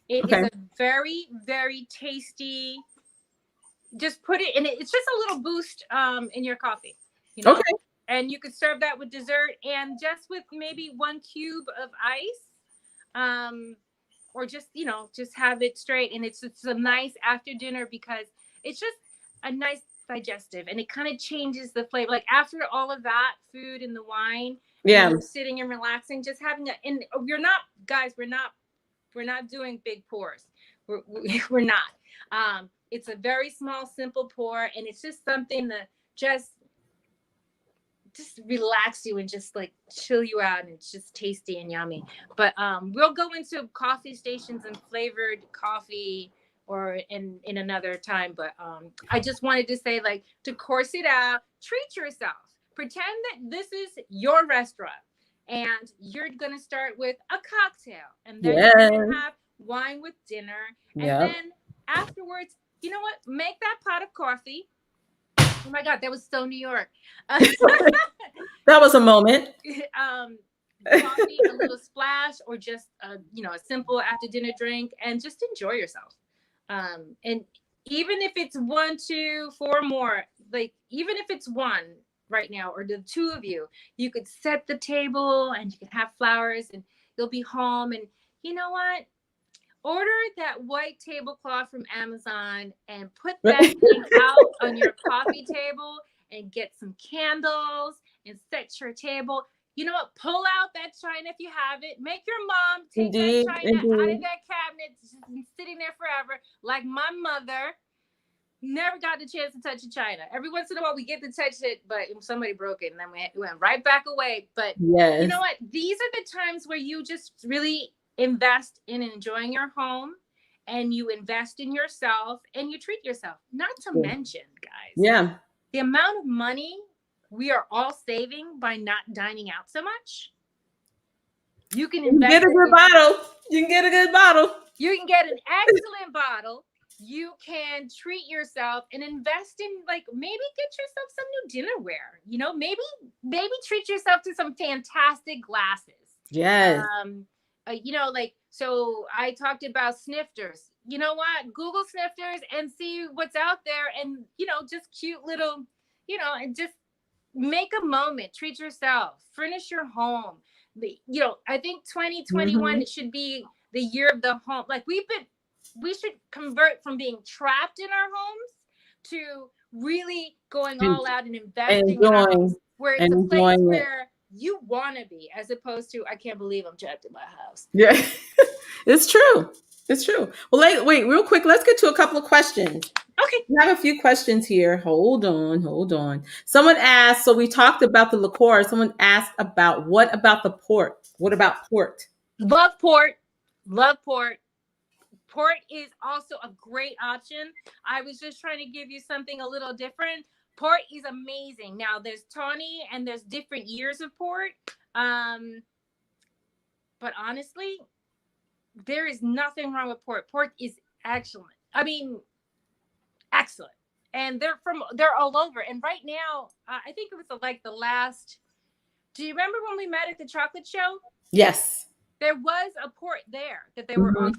It is Okay. a very, very tasty. Just put it in it. It's just a little boost in your coffee, you know. Okay. And you could serve that with dessert, and just with maybe 1 cube of ice, um, or just, just have it straight. And it's a nice after dinner, because it's just a nice digestive, and it kind of changes the flavor. Like after all of that food and the wine, and Yeah. you're sitting and relaxing, just having it. And we're not, guys, we're not doing big pours. We're not. It's a very small, simple pour, and it's just something to just relax you and just like chill you out, and it's just tasty and yummy. But we'll go into coffee stations and flavored coffee, or in another time. But I just wanted to say, like, to course it out, treat yourself, pretend that this is your restaurant, and you're gonna start with a cocktail, and then you're Yes. gonna have wine with dinner, and Yep. then afterwards, you know what, make that pot of coffee. Oh my God, that was so New York. That was a moment. Coffee, a little splash, or just a simple after dinner drink, and just enjoy yourself. And even if it's 1, 2, 4 more, like even if it's one right now, or the two of you, you could set the table, and you can have flowers, and you'll be home. And you know what? Order that white tablecloth from Amazon, and put that thing out on your coffee table, and get some candles, and set your table. You know what? Pull out that china if you have it. Make your mom take that Indeed. china out Indeed. of that cabinet. It's just been sitting there forever. Like my mother never got the chance to touch a china. Every once in a while we get to touch it, but somebody broke it, and then we went right back away. But Yes. you know what? These are the times where you just really invest in enjoying your home, and you invest in yourself, and you treat yourself. Not to mention, guys, Yeah. the amount of money we are all saving by not dining out so much. You can invest. Get a good bottle. You can get a good bottle. You can get an excellent bottle. You can treat yourself and invest in, like, maybe get yourself some new dinnerware. Maybe treat yourself to some fantastic glasses. Yes. Like, so I talked about snifters. You know what? Google snifters and see what's out there, and just cute little, and just make a moment, treat yourself, furnish your home. I think 2021 should be the year of the home. Like, we should convert from being trapped in our homes to really going all out and investing in our homes, where it's a place where you want to be, as opposed to, I can't believe I'm trapped in my house. Yeah. It's true. It's true. Well, wait, real quick. Let's get to a couple of questions. Okay. We have a few questions here. Hold on. Someone asked, so we talked about the liqueur. Someone asked what about the port? What about port? Love port. Port is also a great option. I was just trying to give you something a little different. Port is amazing. Now, there's tawny, and there's different years of port. But honestly, there is nothing wrong with port. Port is excellent. I mean, excellent. And they're all over. And right now, I think it was like the last. Do you remember when we met at the chocolate show? Yes. There was a port there that they were on.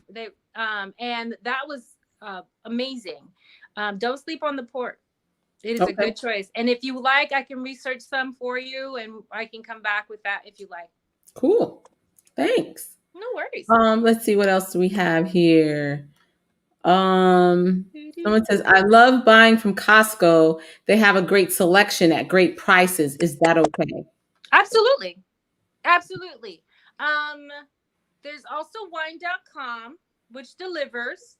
And that was amazing. Don't sleep on the port. It is a good choice. And if you like, I can research some for you, and I can come back with that if you like. Cool. Thanks. No worries. Let's see what else do we have here. Someone says, I love buying from Costco. They have a great selection at great prices. Is that okay? Absolutely. There's also wine.com, which delivers,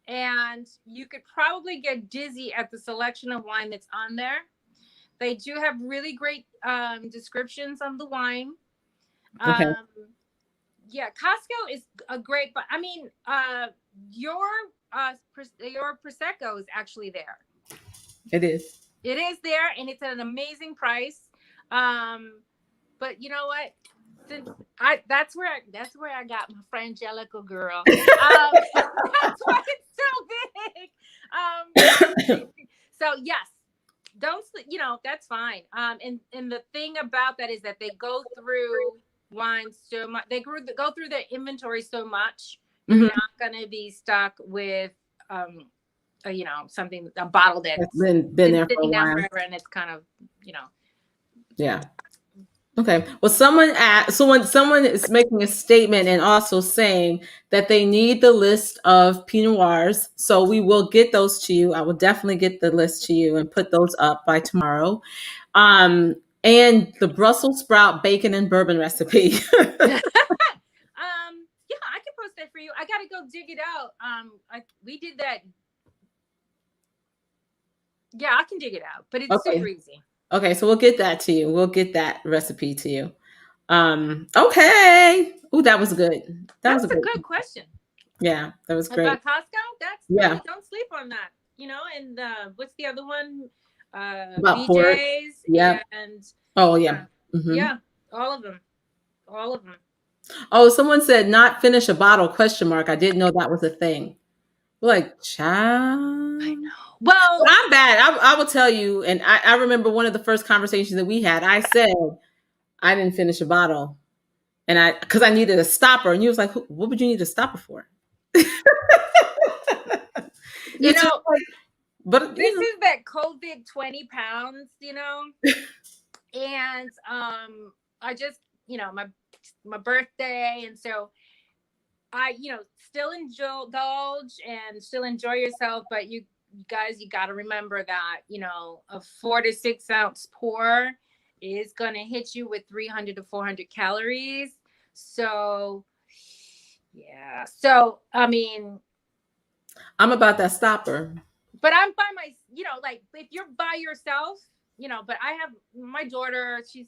and you could probably get dizzy at the selection of wine that's on there. They do have really great descriptions of the wine. Okay. Yeah, Costco is a great, but I mean, your prosecco is actually there. It is. It is there, and it's at an amazing price. But you know what? Since that's where I got my Frangelico girl. That's why it's so big. So yes, don't sleep. You know, that's fine. And the thing about that is that they go through wines so much. They go through their inventory so much. You're Mhm. not gonna be stuck with you know, something, a bottle that's been there for a sitting down while. forever, and it's kind of, you know. Yeah. Okay. Well, someone is making a statement and also saying that they need the list of Pinot Noirs. So we will get those to you. I will definitely get the list to you and put those up by tomorrow. And the Brussels sprout bacon and bourbon recipe. Yeah, I can post that for you. I gotta go dig it out. We did that. Yeah, I can dig it out, but it's super easy. Okay, so we'll get that to you. We'll get that recipe to you. Okay. Oh, that was good. That was a good question. Yeah, that was great. About Costco? That's really, don't sleep on that. You know, and what's the other one? BJ's. Yeah. And oh yeah. Mm-hmm. Yeah, all of them. All of them. Oh, someone said not finish a bottle, question mark. I didn't know that was a thing. Like, child. I know. Well, I'm bad. I will tell you, and I remember one of the first conversations that we had, I said I didn't finish a bottle. And because I needed a stopper. And you was like, what would you need a stopper for? you know, but this is that COVID 20 pounds, you know? And I just, you know, my birthday, and so I, you know, still indulge and still enjoy yourself, but you guys, you got to remember that, you know, a 4 to 6 ounce pour is going to hit you with 300 to 400 calories. So yeah, so I mean, I'm about that stopper, but I'm by my, you know, like if you're by yourself, you know, but I have my daughter, she's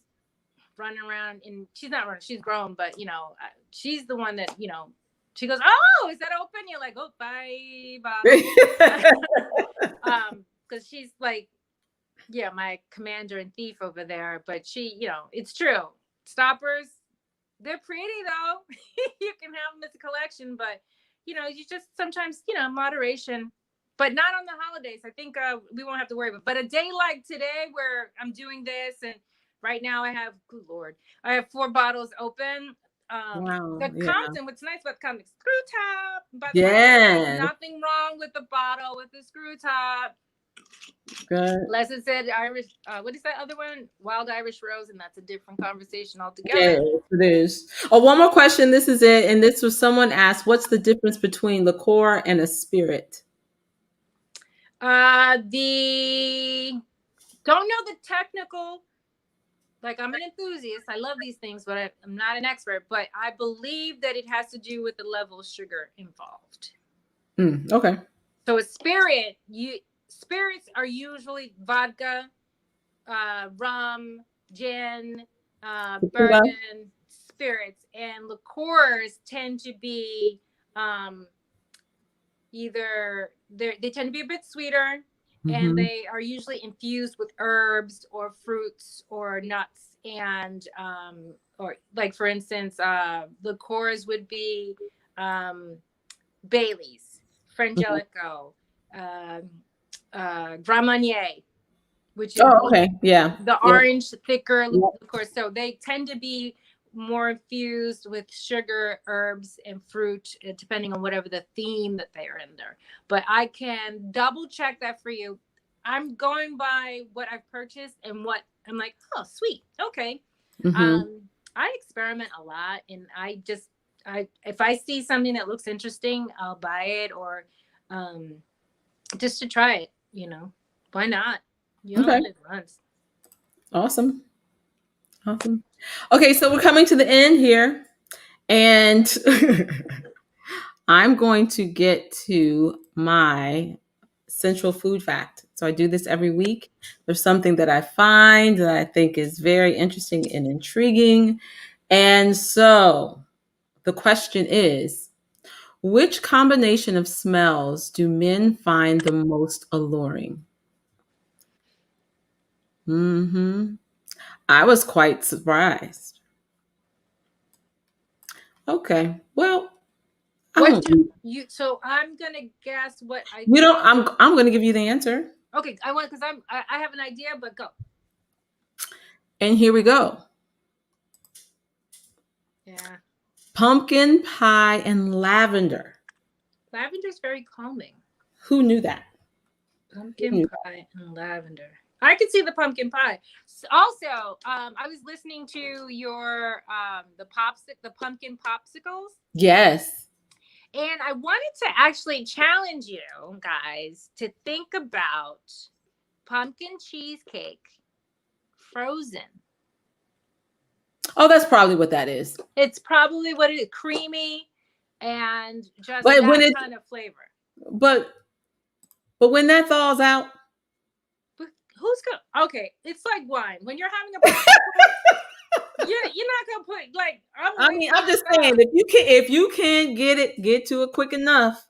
running around, and she's not running, she's grown, but you know, she's the one that, you know, she goes, oh, is that open? You're like, oh, bye, because she's like, yeah, my commander and thief over there. But she, you know, it's true. Stoppers, they're pretty though. You can have them as a collection, but you know, you just sometimes, you know, moderation. But not on the holidays. I think we won't have to worry about. But a day like today, where I'm doing this, and right now I have, good Lord, I have 4 bottles open. Wow, the Compton, what's nice about the Compton, screw top. But nothing wrong with the bottle with the screw top. Good. Leslie said Irish, what is that other one? Wild Irish Rose, and that's a different conversation altogether. Yeah, it is. Oh, one more question. This is it. And this was someone asked, what's the difference between liqueur and a spirit? Don't know the technical. Like, I'm an enthusiast. I love these things, but I'm not an expert. But I believe that it has to do with the level of sugar involved. Okay. So a spirit, spirits are usually vodka, rum, gin, bourbon, spirits, and liqueurs tend to be either they tend to be a bit sweeter. And they are usually infused with herbs or fruits or nuts, and or like, for instance, liqueurs would be Bailey's, Frangelico, Grand Marnier, which is the orange thicker liqueur. So they tend to be more infused with sugar, herbs, and fruit, depending on whatever the theme that they are in there. But I can double check that for you. I'm going by what I've purchased and what I'm like, oh, sweet. Okay. I experiment a lot, and if I see something that looks interesting, I'll buy it, or just to try it, you know, why not? You don't live once. Awesome. Okay, so we're coming to the end here. And I'm going to get to my central food fact. So I do this every week. There's something that I find that I think is very interesting and intriguing. And so the question is, which combination of smells do men find the most alluring? I was quite surprised. Okay. Well, I What won't. do you? So I'm gonna guess what I. You know, I'm going to give you the answer. Okay, I want because I have an idea, but go. And here we go. Yeah, Pumpkin pie and lavender. lavender's very calming. Who knew that? Pumpkin pie and lavender. I could see the pumpkin pie. Also, I was listening to your the pumpkin popsicles. Yes. And I wanted to actually challenge you guys to think about pumpkin cheesecake frozen. Oh, that's probably what that is. It's probably what it is, creamy and just But when that kind of flavor. But when that thaws out, who's gonna? Okay, it's like wine. When you're having a popsicle, you're not gonna put like. I'm just saying if you can't get to it quick enough,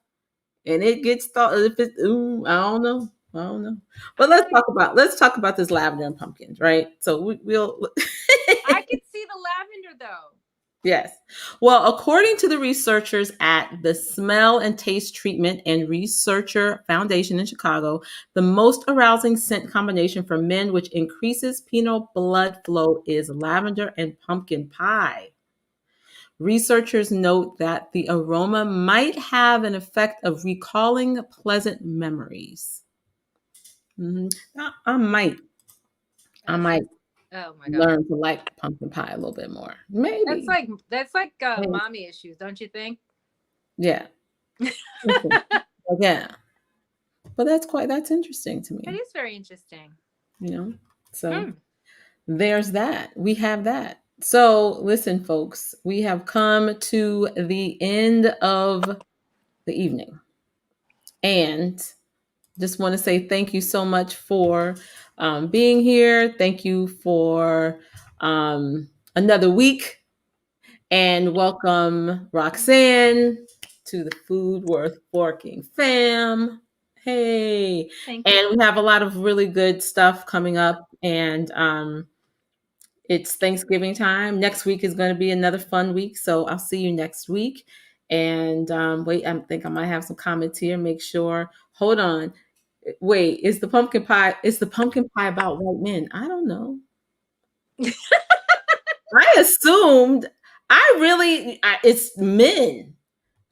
and it gets thawed. If it's I don't know. But let's talk about this lavender and pumpkins, right? So we'll. I could see the lavender though. Yes. Well, according to the researchers at the Smell and Taste Treatment and Researcher Foundation in Chicago, the most arousing scent combination for men, which increases penile blood flow, is lavender and pumpkin pie. Researchers note that the aroma might have an effect of recalling pleasant memories. I might Oh my God. learn to like pumpkin pie a little bit more. Maybe. That's like mommy issues, don't you think? Yeah. Yeah. But that's interesting to me. It is very interesting. You know? So there's that. We have that. So listen, folks, we have come to the end of the evening. And just want to say thank you so much for being here. Thank you for another week. And welcome Roxanne to the Food Worth Forking fam. Hey. Thank you. And we have a lot of really good stuff coming up. And it's Thanksgiving time. Next week is going to be another fun week. So I'll see you next week. And wait, I think I might have some comments here. Make sure. Hold on. Wait, is the pumpkin pie about white men? I don't know. I assumed it's men.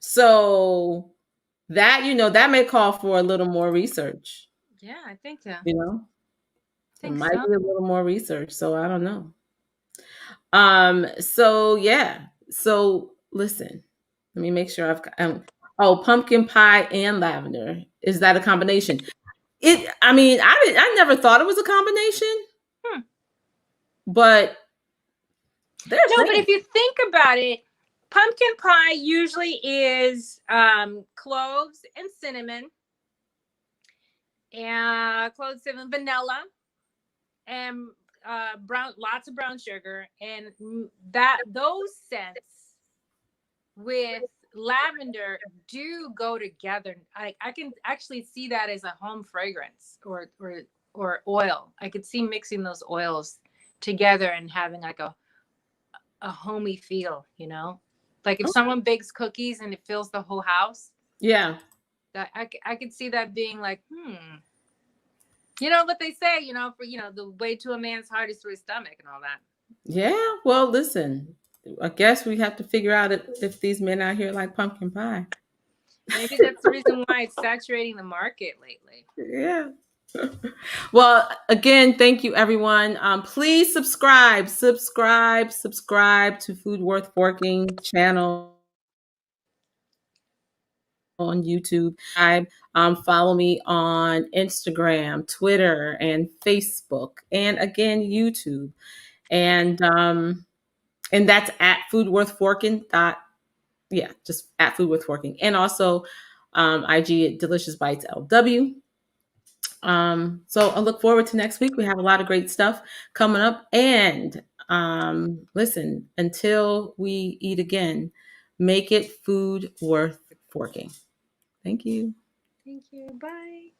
So that, that may call for a little more research. Yeah, I think so. It might be a little more research. So I don't know. So yeah. So listen, let me make sure I've got, pumpkin pie and lavender. Is that a combination? I never thought it was a combination. But but if you think about it, pumpkin pie usually is cloves and cinnamon, and vanilla, and lots of brown sugar, and those scents with lavender do go together. I can actually see that as a home fragrance or oil. I could see mixing those oils together and having like a homey feel, like if someone bakes cookies and it fills the whole house. Yeah. That I could see that being like, you know what they say, for the way to a man's heart is through his stomach and all that. Yeah. Well, listen, I guess we have to figure out if these men out here like pumpkin pie. Maybe that's the reason why it's saturating the market lately. Yeah. Well, again, thank you, everyone. Please subscribe to Food Worth Forking channel on YouTube. Follow me on Instagram, Twitter, and Facebook, and again, YouTube. And And that's at Food Worth Forking. Just at Food Worth Forking. And also IG at Delicious Bites LW. So I look forward to next week. We have a lot of great stuff coming up. And listen, until we eat again, make it food worth forking. Thank you. Thank you. Bye.